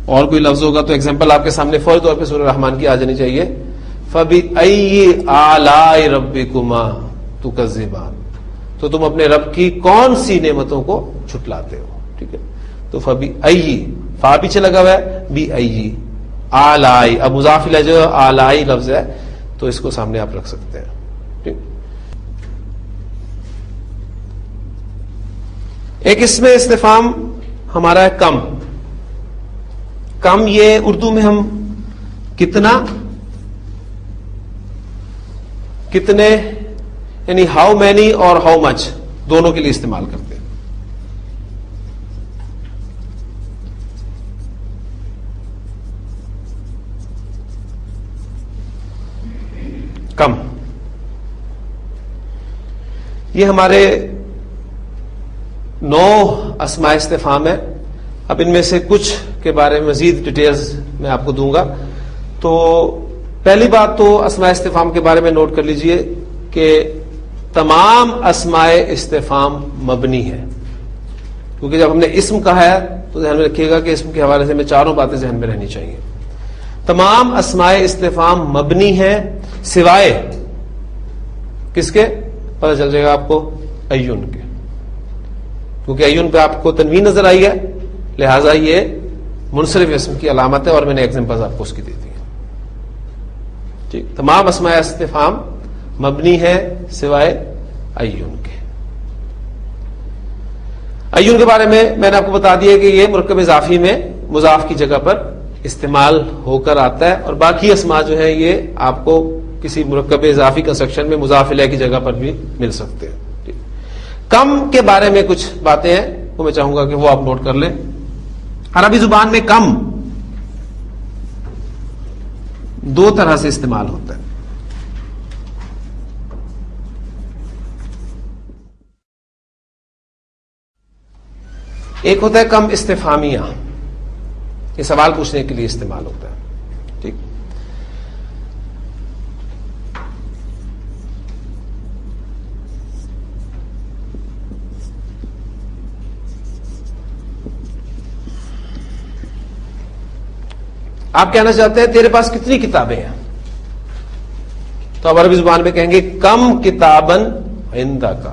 S4: اور کوئی لفظ ہوگا تو ایگزامپل آپ کے سامنے فوری طور پہ سورہ رحمان کی آ جانی چاہیے، فَبِأَيِّ آلَاءِ رَبِّكُمَا تُكَذِّبَانِ، تو تم اپنے رب کی کون سی نعمتوں کو چھٹلاتے ہو، ٹھیک ہے۔ تو فَبِأَيِّ، فا پیچھے لگا ہوا ہے، بِأَيِّ آلائی، اب مضافل ہے جو آلائی لفظ ہے تو اس کو سامنے آپ رکھ سکتے ہیں، ٹھیک۔ ایک اس میں استفہام ہمارا ہے کم، کم یہ اردو میں ہم کتنا، کتنے یعنی ہاؤ مینی اور ہاؤ مچ دونوں کے لیے استعمال کرتے ہیں۔ کم، یہ ہمارے 9 اسماء استفہام ہے۔ اب ان میں سے کچھ کے بارے میں مزید ڈیٹیلز میں آپ کو دوں گا. تو پہلی بات تو اسماء استفہام کے بارے میں نوٹ کر لیجئے کہ تمام اسماء استفہام مبنی ہے. کیونکہ جب ہم نے اسم کہا ہے تو ذہن میں رکھیے گا کہ اسم کے حوالے سے میں چاروں باتیں ذہن میں رہنی چاہیے. تمام اسماء استفہام مبنی ہے سوائے کس کے؟ پتہ چل جائے گا آپ کو ایون کے، کیونکہ ایون پہ آپ کو تنوین نظر آئی ہے، لہذا یہ منصرف اسم کی علامت ہے، اور میں نے ایگزامپلز آپ کو اس کی دی تھی. ٹھیک، تمام اسماء استفہام مبنی ہے سوائے ایون کے. ایون کے بارے میں نے آپ کو بتا دیا کہ یہ مرکب اضافی میں مضاف کی جگہ پر استعمال ہو کر آتا ہے، اور باقی اسماء جو ہیں یہ آپ کو کسی مرکب اضافی کنسٹرکشن میں مضاف الیہ کی جگہ پر بھی مل سکتے ہیں. کم کے بارے میں کچھ باتیں ہیں وہ میں چاہوں گا کہ وہ آپ نوٹ کر لیں. عربی زبان میں کم دو طرح سے استعمال ہوتا ہے. ایک ہوتا ہے کم استفہامیہ، یہ سوال پوچھنے کے لیے استعمال ہوتا ہے. ٹھیک، آپ کہنا چاہتے ہیں تیرے پاس کتنی کتابیں ہیں، تو آپ عربی زبان میں کہیں گے کم کتابن عندک،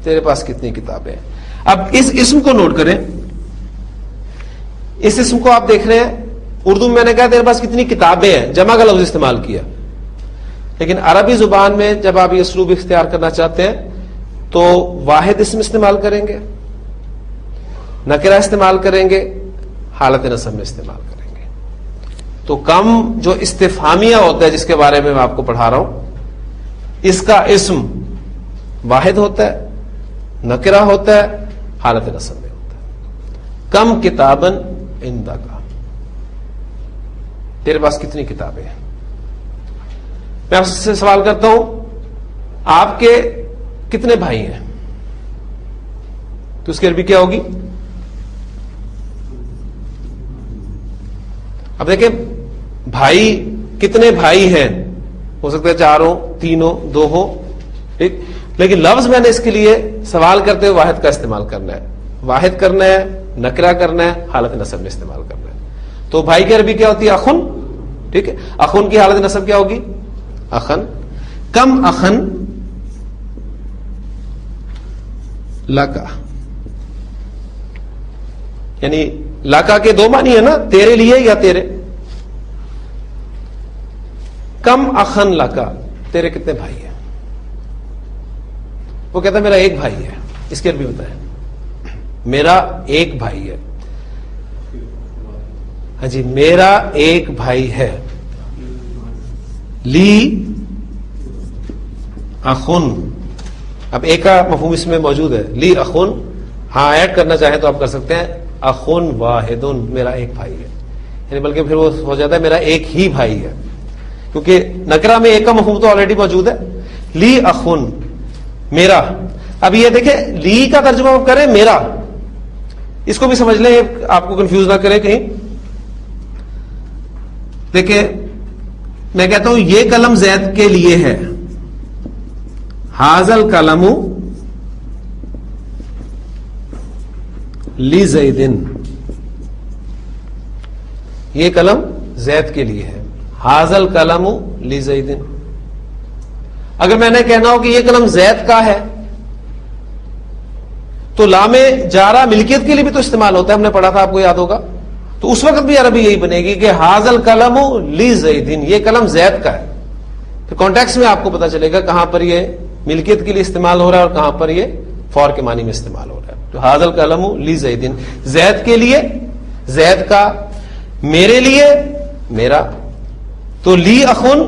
S4: تیرے پاس کتنی کتابیں ہیں. اب اس اسم کو نوٹ کریں، اس اسم کو آپ دیکھ رہے ہیں، اردو میں نے کہا تیرے پاس کتنی کتابیں ہیں، جمع کا لفظ استعمال کیا، لیکن عربی زبان میں جب آپ یہ اسلوب اختیار کرنا چاہتے ہیں تو واحد اسم استعمال کریں گے، نکرہ استعمال کریں گے، حالت نصب میں استعمال کریں گے. تو کم جو استفہامیہ ہوتا ہے جس کے بارے میں آپ کو پڑھا رہا ہوں، اس کا اسم واحد ہوتا ہے، نکرہ ہوتا ہے، حالت نصب میں ہوتا ہے. کم کتابن عندک، تیرے پاس کتنی کتابیں ہیں. میں آپ سے سوال کرتا ہوں آپ کے کتنے بھائی ہیں، تو اس کی عربی کیا ہوگی؟ اب دیکھیں بھائی کتنے بھائی ہیں، ہو سکتا ہے 4 ہو، 3 ہو، 2 ہو. ٹھیک، لیکن لفظ میں نے اس کے لیے سوال کرتے ہوئے واحد کا استعمال کرنا ہے. واحد کرنا ہے، نکرہ کرنا ہے، حالت نصب میں استعمال کرنا ہے. تو بھائی کی عربی کیا ہوتی ہے؟ اخن. ٹھیک ہے، اخن کی حالت نصب کیا ہوگی؟ اخن. کم اخن لکا، یعنی لکا کے دو معنی ہے نا، تیرے لیے یا تیرے. کم اخن لکا، تیرے کتنے بھائی ہیں؟ وہ کہتا ہے میرا ایک بھائی ہے. اس کی عربی بتائیں. میرا ایک بھائی ہے. ہاں جی، میرا ایک بھائی ہے. لی اخن، اب ایک کا مفہوم اس میں موجود ہے، لی اخن. ہاں ایڈ کرنا چاہیں تو آپ کر سکتے ہیں، اخن واحدن، میرا ایک بھائی ہے. یعنی بلکہ پھر وہ ہو جاتا ہے میرا ایک ہی بھائی ہے، کیونکہ نکرہ میں ایک کا مفہوم تو آلریڈی موجود ہے. لی اخن، میرا. اب یہ دیکھیں لی کا ترجمہ آپ کریں میرا، اس کو بھی سمجھ لیں، آپ کو کنفیوز نہ کریں کہیں. دیکھیں میں کہتا ہوں یہ قلم زید کے لیے ہے، حاضل قلم لی زیدن، یہ قلم زید کے لیے ہے، حاضل قلم لی زیدن. اگر میں نے کہنا ہو کہ یہ قلم زید کا ہے تو لام جارہ ملکیت کے لیے بھی تو استعمال ہوتا ہے، ہم نے پڑھا تھا، آپ کو یاد ہوگا. تو اس وقت بھی عربی یہی بنے گی کہ حاضل قلم لی زیدن، یہ قلم زید کا ہے. پھر کانٹیکس میں آپ کو پتا چلے گا کہاں پر یہ ملکیت کے لیے استعمال ہو رہا ہے اور کہاں پر یہ فور کے معنی میں استعمال ہو رہا ہے. تو حاضل قلم لی زیدن، زید کے لیے، زید کا، میرے لیے، میرا. تو لی اخن،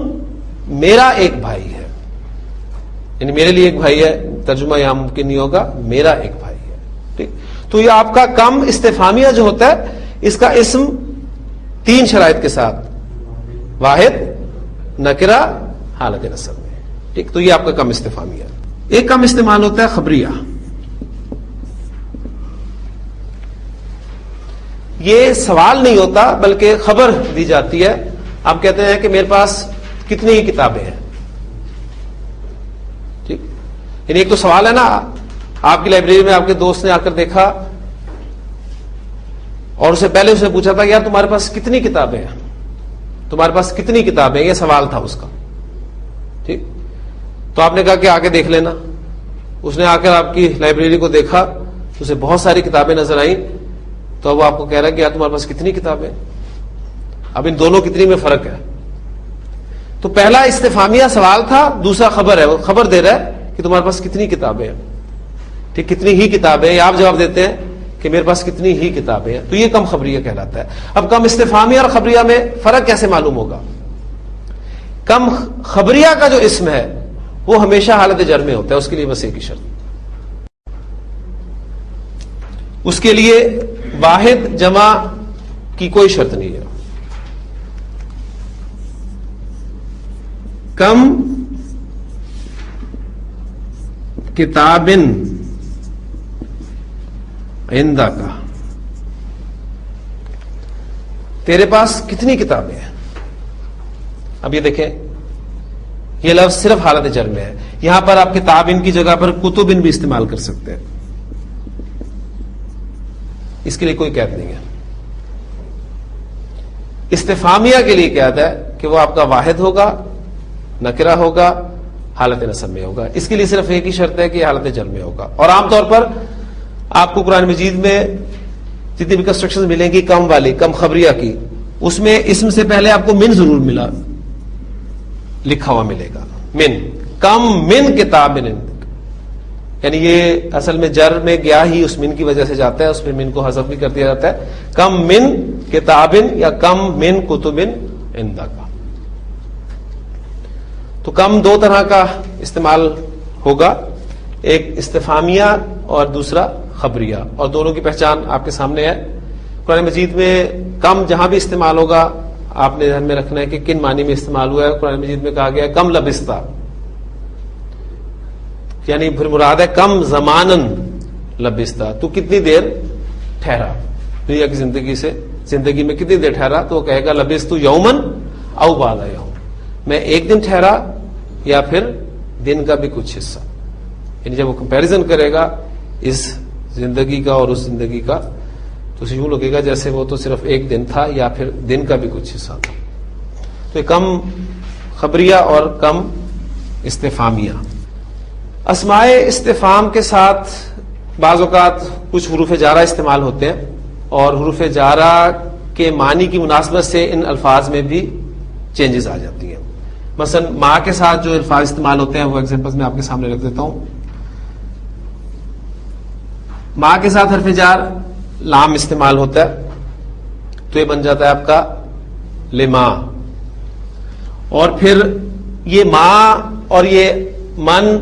S4: میرا ایک بھائی ہے، یعنی میرے لیے ایک بھائی ہے، ترجمہ یہاں ممکن نہیں ہوگا، میرا ایک بھائی ہے. ٹھیک، تو یہ آپ کا کم استفہامیہ جو ہوتا ہے اس کا اسم 3 شرائط کے ساتھ، واحد، نکرہ، حالت نصب میں. ٹھیک، تو یہ آپ کا کم استفہامیہ. ایک کم استعمال ہوتا ہے خبریہ. یہ سوال نہیں ہوتا بلکہ خبر دی جاتی ہے. آپ کہتے ہیں کہ میرے پاس کتنی ہی کتابیں ہیں. ٹھیک، یعنی ایک تو سوال ہے نا، آپ کی لائبریری میں آپ کے دوست نے آ کر دیکھا اور اسے پہلے اسے پوچھا تھا کہ یار تمہارے پاس کتنی کتابیں ہیں، تمہارے پاس کتنی کتابیں ہیں، یہ سوال تھا اس کا. ٹھیک، تو آپ نے کہا کہ آ کے دیکھ لینا. اس نے آ کر آپ کی لائبریری کو دیکھا تو اسے بہت ساری کتابیں نظر آئیں، تو اب وہ آپ کو کہہ رہا ہے کہ یار تمہارے پاس کتنی کتابیں. اب ان دونوں کتنی میں فرق ہے. تو پہلا استفہامیہ سوال تھا، دوسرا خبر ہے، وہ خبر دے رہا ہے کہ تمہارے پاس کتنی کتابیں ہیں. ٹھیک، کتنی ہی کتابیں ہیں، آپ جواب دیتے ہیں کہ میرے پاس کتنی ہی کتابیں ہیں. تو یہ کم خبریہ کہلاتا ہے. اب کم استفہامیہ اور خبریہ میں فرق کیسے معلوم ہوگا؟ کم خبریہ کا جو اسم ہے وہ ہمیشہ حالت جر میں ہوتا ہے، اس کے لیے بس ایک ہی شرط، اس کے لیے واحد جمع کی کوئی شرط نہیں ہے. کم کتابن عندہ کا، تیرے پاس کتنی کتابیں ہیں. اب یہ دیکھیں، یہ لفظ صرف حالت جر میں ہے. یہاں پر آپ کتابن کی جگہ پر کتبن بھی استعمال کر سکتے ہیں، اس کے لیے کوئی قید نہیں ہے. استفہامیہ کے لیے قید ہے کہ وہ آپ کا واحد ہوگا، نکرہ ہوگا، حالت نصب میں ہوگا. اس کے لیے صرف ایک ہی شرط ہے کہ یہ حالت جر میں ہوگا. اور عام طور پر آپ کو قرآن مجید میں جتنی بھی کنسٹرکشن ملیں گی کم والی، کم خبریہ کی، اس میں اسم سے پہلے آپ کو من ضرور ملا لکھا ہوا ملے گا. من، کم من کتاب، یعنی یہ اصل میں جر میں گیا ہی اس من کی وجہ سے جاتا ہے، اس میں من کو حذف بھی کر دیا جاتا ہے. کم من کتابن یا کم من کتبن عندہ کا. تو کم دو طرح کا استعمال ہوگا، ایک استفہامیہ اور دوسرا خبریہ، اور دونوں کی پہچان آپ کے سامنے ہے. قرآن مجید میں کم جہاں بھی استعمال ہوگا آپ نے ذہن میں رکھنا ہے کہ کن معنی میں استعمال ہوا ہے. قرآن مجید میں کہا گیا ہے کم لبستہ، یعنی پھر مراد ہے کم زمانن لبستہ، تو کتنی دیر ٹھہرا دنیا کی زندگی میں کتنی دیر ٹھہرا. تو وہ کہے گا لبستو یومن او بعض یوم، میں ایک دن ٹھہرا یا پھر دن کا بھی کچھ حصہ. یعنی جب وہ کمپیریزن کرے گا اس زندگی کا اور اس زندگی کا تو اسے یوں لگے گا جیسے وہ تو صرف ایک دن تھا یا پھر دن کا بھی کچھ حصہ تھا. تو کم خبریہ اور کم استفہامیہ. اسماء استفہام کے ساتھ بعض اوقات کچھ حروف جارہ استعمال ہوتے ہیں، اور حروف جارہ کے معنی کی مناسبت سے ان الفاظ میں بھی چینجز آ جاتی ہیں. مثلا ماں کے ساتھ جو الفاظ استعمال ہوتے ہیں وہ ایگزامپلز میں آپ کے سامنے رکھ دیتا ہوں. ماں کے ساتھ حرف جار لام استعمال ہوتا ہے تو یہ بن جاتا ہے آپ کا لما. اور پھر یہ ماں اور یہ من،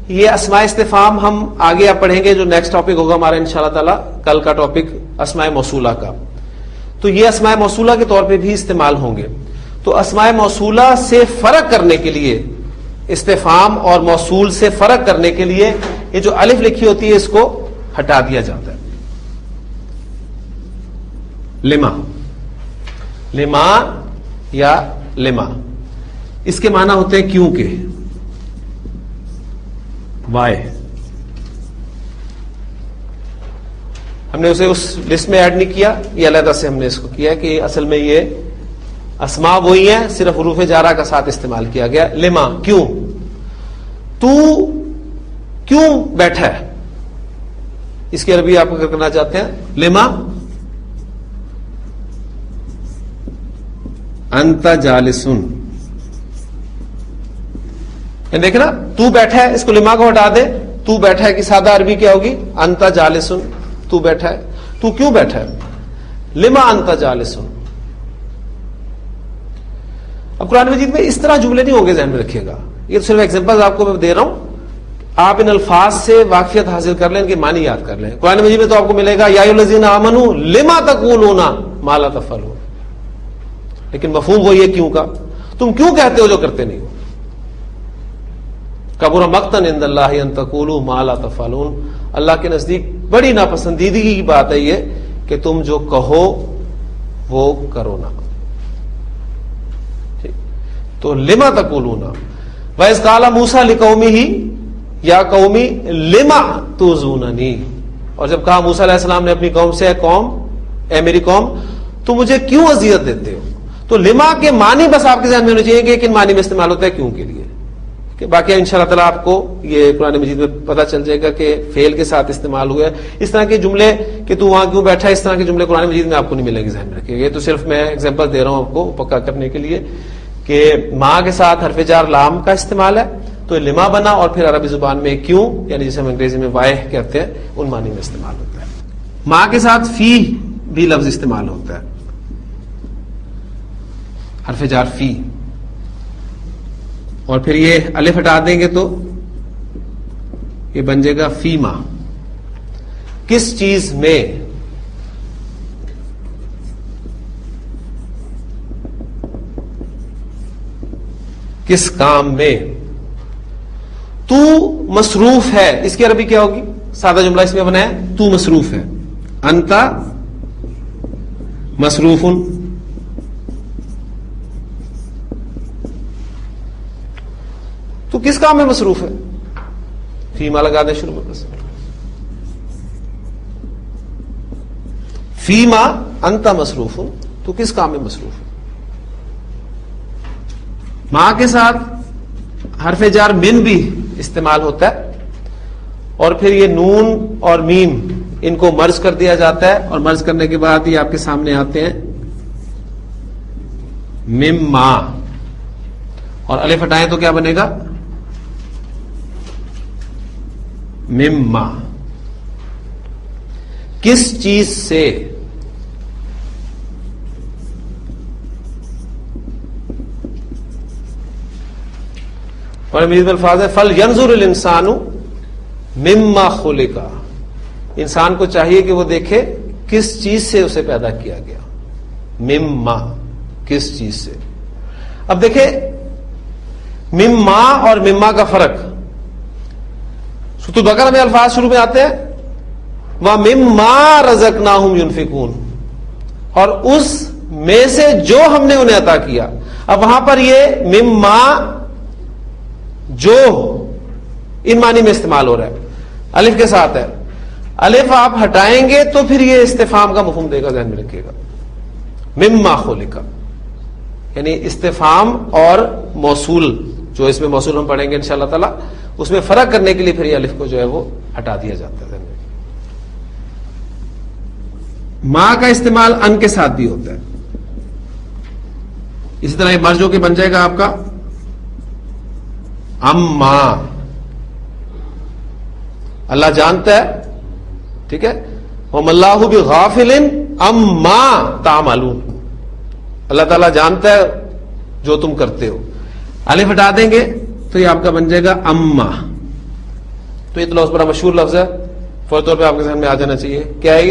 S4: یہ اسماء استفہام ہم آگے آپ پڑھیں گے، جو نیکسٹ ٹاپک ہوگا ہمارا انشاءاللہ تعالی کل کا ٹاپک اسماء موصولہ کا. تو یہ اسماء موصولہ کے طور پہ بھی استعمال ہوں گے. تو اسماء موصولہ سے فرق کرنے کے لیے، استفہام اور موصول سے فرق کرنے کے لیے یہ جو الف لکھی ہوتی ہے اس کو ہٹا دیا جاتا ہے. لما، لما یا لما، اس کے معنی ہوتے ہیں کیونکہ، وائے. ہم نے اسے اس لسٹ میں ایڈ نہیں کیا، یہ علیحدہ سے ہم نے اس کو کیا کہ اصل میں یہ اسماء وہی ہیں، صرف حروف جارہ کا ساتھ استعمال کیا گیا. لما، کیوں. تو کیوں بیٹھا ہے، اس کی عربی آپ کرنا چاہتے ہیں لما انت جالسن. دیکھیں نا، تو بیٹھا ہے، اس کو لما کو ہٹا دے، تو بیٹھا ہے کی سادہ عربی کیا ہوگی انت جالسن، تو بیٹھا ہے. تو کیوں بیٹھا ہے، لما انت جالسن. اب قرآن مجید میں اس طرح جملے نہیں ہوں گے، ذہن میں رکھیے گا. یہ تو صرف ایگزامپل آپ کو میں دے رہا ہوں، آپ ان الفاظ سے واقفیت حاصل کر لیں، ان کے معنی یاد کر لیں. قرآن مجید میں تو آپ کو ملے گا یا ایھا الذین آمنوا لما تقولون ما لا تفعلون، لیکن مفہوم وہ یہ کیوں کا، تم کیوں کہتے ہو جو کرتے نہیں ہو. کبر مقتا عند اللہ ان تقولوا ما لا تفعلون، اللہ کے نزدیک بڑی ناپسندیدگی کی بات ہے یہ کہ تم جو کہو وہ کرو نا. تو لما تقولون وَإِذْ قَالَ مُوسَىٰ لِقَوْمِهِ یا قومی لما تُؤْذُونَنِی، اور جب کہا موسیٰ علیہ السلام نے اپنی قوم سے، اے میری قوم تو مجھے کیوں اذیت دیتے ہو. تو لما کے معنی بس آپ کے ذہن میں ہونے چاہیے کہ کن معنی میں استعمال ہوتا ہے کیوں کے لیے. کہ باقی انشاءاللہ تعالیٰ آپ کو یہ قرآن مجید میں پتہ چل جائے گا کہ فعل کے ساتھ استعمال ہوا ہے. اس طرح کے جملے کہ تو وہاں کیوں بیٹھا ہے، اس طرح کے جملے قرآن مجید میں آپ کو نہیں ملیں گے، ذہن میں رکھیے گا. یہ تو صرف میں ایگزامپل دے رہا ہوں آپ کو پکا کرنے کے لیے کہ ماں کے ساتھ حرف جار لام کا استعمال ہے تو لما بنا، اور پھر عربی زبان میں کیوں، یعنی جسے ہم انگریزی میں وائی کہتے ہیں، ان معنی میں استعمال ہوتا ہے. ماں کے ساتھ فی بھی لفظ استعمال ہوتا ہے، حرف جار فی، اور پھر یہ الف ہٹا دیں گے تو یہ بن جائے گا فیما. کس چیز میں، کس کام میں. تو مصروف ہے، اس کی عربی کیا ہوگی؟ سادہ جملہ اس میں بنا ہے تو مصروف ہے. انت مصروف، تو کس کام میں مصروف ہے؟ فیما لگا دیں شروع میں بس. فیما انت مصروف، تو کس کام میں مصروف ہے. ماں کے ساتھ حرف جار من بھی استعمال ہوتا ہے، اور پھر یہ نون اور میم ان کو مرج کر دیا جاتا ہے، اور مرج کرنے کے بعد یہ آپ کے سامنے آتے ہیں مما، اور الف ہٹائیں تو کیا بنے گا؟ مما. کس چیز سے، اور مزید الفاظ ہے فل ینظر الانسان مما خلق، انسان کو چاہیے کہ وہ دیکھے کس چیز سے اسے پیدا کیا گیا. مما، کس چیز سے. اب دیکھیں مما اور مما کا فرق. سورۃ البقرہ میں الفاظ شروع میں آتے ہیں وَمِمَّا رَزَقْنَاهُمْ يُنْفِقُونَ، اور اس میں سے جو ہم نے انہیں عطا کیا. اب وہاں پر یہ مما جو ان معنی میں استعمال ہو رہا ہے، الف کے ساتھ ہے. الف آپ ہٹائیں گے تو پھر یہ استفہام کا مفہوم دے گا، ذہن میں رکھیے گا. مما خلق یعنی استفہام اور موصول، جو اس میں موصول ہم پڑھیں گے انشاءاللہ تعالی، اس میں فرق کرنے کے لیے پھر یہ الف کو جو ہے وہ ہٹا دیا جاتا ہے. ماں کا استعمال ان کے ساتھ بھی ہوتا ہے. اسی طرح یہ مرج ہو کے بن جائے گا آپ کا اما. اللہ جانتا ہے، ٹھیک ہے، وَمَا اللَّهُ بِغَافِلٍ عَمَّا تَعْمَلُونَ، اللہ تعالیٰ جانتا ہے جو تم کرتے ہو. الف ہٹا دیں گے تو یہ آپ کا بن جائے گا اما. تو یہ تو لفظ بڑا مشہور لفظ ہے، فوری طور پہ آپ کے ذہن میں آ جانا چاہیے. کیا ہے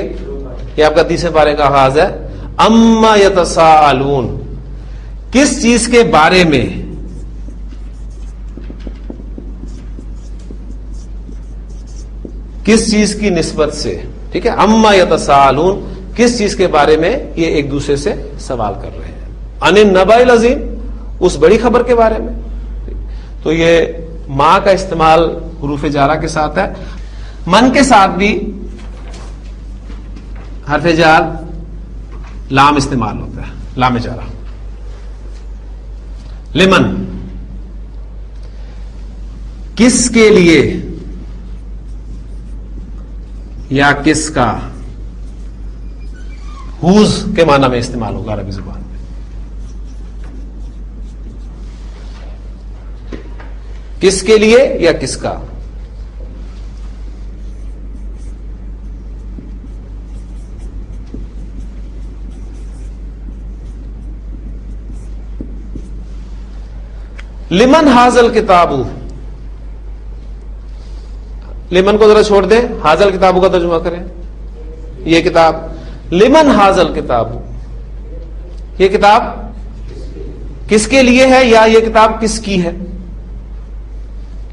S4: یہ آپ کا 30 پارے کا آغاز ہے. اما یتساءلون، کس چیز کے بارے میں، کس چیز کی نسبت سے. ٹھیک ہے، اما یتساءلون، کس چیز کے بارے میں یہ ایک دوسرے سے سوال کر رہے ہیں. عن النبأ العظیم، اس بڑی خبر کے بارے میں. تو یہ ماں کا استعمال حروف جارہ کے ساتھ ہے. من کے ساتھ بھی حرف جار لام استعمال ہوتا ہے، لام جارہ. لمن، کس کے لیے یا کس کا. ہوز کے معنی میں استعمال ہوگا عربی زبان میں. کس کے لیے یا کس کا. لمن حاضل کتابو، لمن کو ذرا چھوڑ دیں، حاضل کتابو کا ترجمہ کریں. یہ کتاب لمن حاضل کتابو، یہ کتاب کس کے لیے ہے یا یہ کتاب کس کی ہے.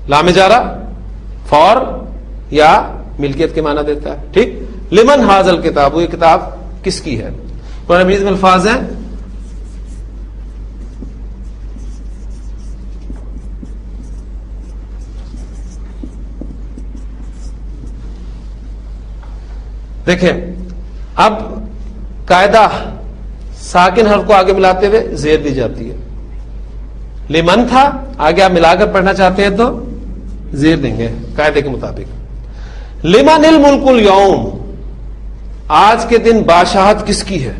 S4: لام جارہ فور یا ملکیت کے معنی دیتا ہے. ٹھیک، لمن حاضل کتابو، یہ کتاب کس کی ہے. قرآن مجید میں الفاظ ہیں دیکھیں، اب قاعدہ ساکن حرف کو آگے ملاتے ہوئے زیر دی جاتی ہے. لمن تھا، آگے آپ ملا کر پڑھنا چاہتے ہیں تو زیر دیں گے قاعدے کے مطابق. لمن الملک اليوم، آج کے دن بادشاہت کس کی ہے؟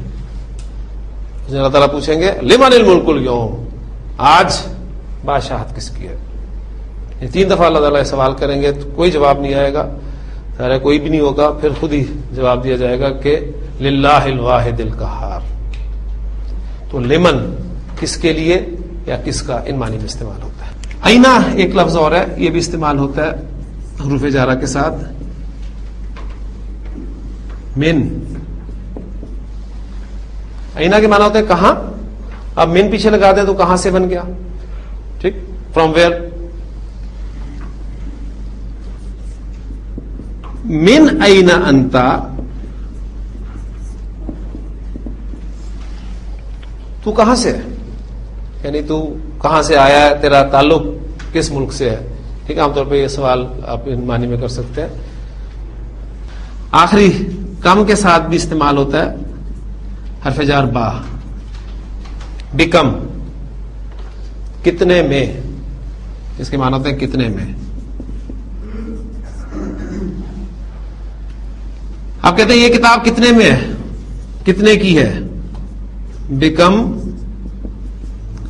S4: اللہ تعالیٰ پوچھیں گے لمن الملک اليوم، آج بادشاہت کس کی ہے؟ یہ 3 دفعہ اللہ تعالیٰ سوال کریں گے تو کوئی جواب نہیں آئے گا، سارا کوئی بھی نہیں ہوگا، پھر خود ہی جواب دیا جائے گا کہ للہ الواحد القہار. تو لمن کس کے لیے یا کس کا، ان معنی میں استعمال ہوتا ہے. اینا ایک لفظ اور ہے، یہ بھی استعمال ہوتا ہے حروف جارہ کے ساتھ. من، اینا کے معنی ہوتا ہے کہاں. اب من پیچھے لگا دیں تو کہاں سے بن گیا، ٹھیک، فرام ویئر. من اینا انتا، تو کہاں سے ہے، یعنی تو کہاں سے آیا ہے، تیرا تعلق کس ملک سے ہے. ٹھیک ہے، عام طور پہ یہ سوال آپ ان معنی میں کر سکتے ہیں. آخری کم کے ساتھ بھی استعمال ہوتا ہے حرف جار با. بکم، کتنے میں، اس کے معنی ہوتے ہیں کتنے میں. آپ کہتے ہیں یہ کتاب کتنے میں ہے، کتنے کی ہے. بکم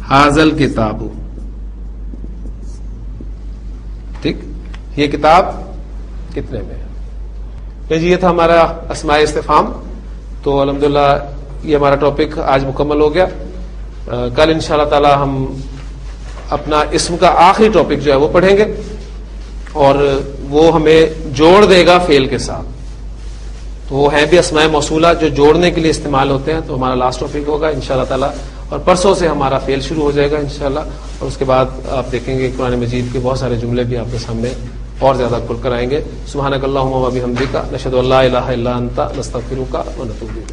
S4: حاضل کتاب، ٹھیک، یہ کتاب کتنے میں ہے. جی یہ تھا ہمارا اسماء استفہام. تو الحمدللہ یہ ہمارا ٹاپک آج مکمل ہو گیا. کل انشاءاللہ تعالی ہم اپنا اسم کا آخری ٹاپک جو ہے وہ پڑھیں گے اور وہ ہمیں جوڑ دے گا فعل کے ساتھ. تو وہ ہیں بھی اسماء موصولہ جو جوڑنے کے لیے استعمال ہوتے ہیں. تو ہمارا لاسٹ ٹاپک ہوگا انشاءاللہ تعالی، اور پرسوں سے ہمارا فعل شروع ہو جائے گا انشاءاللہ. اور اس کے بعد آپ دیکھیں گے قرآن مجید کے بہت سارے جملے بھی آپ کے سامنے اور زیادہ کھل کر آئیں گے. سبحانک اللہم و بحمدک، نشہد ان لا الہ الا انت، نستغفرک و نتوب الیک.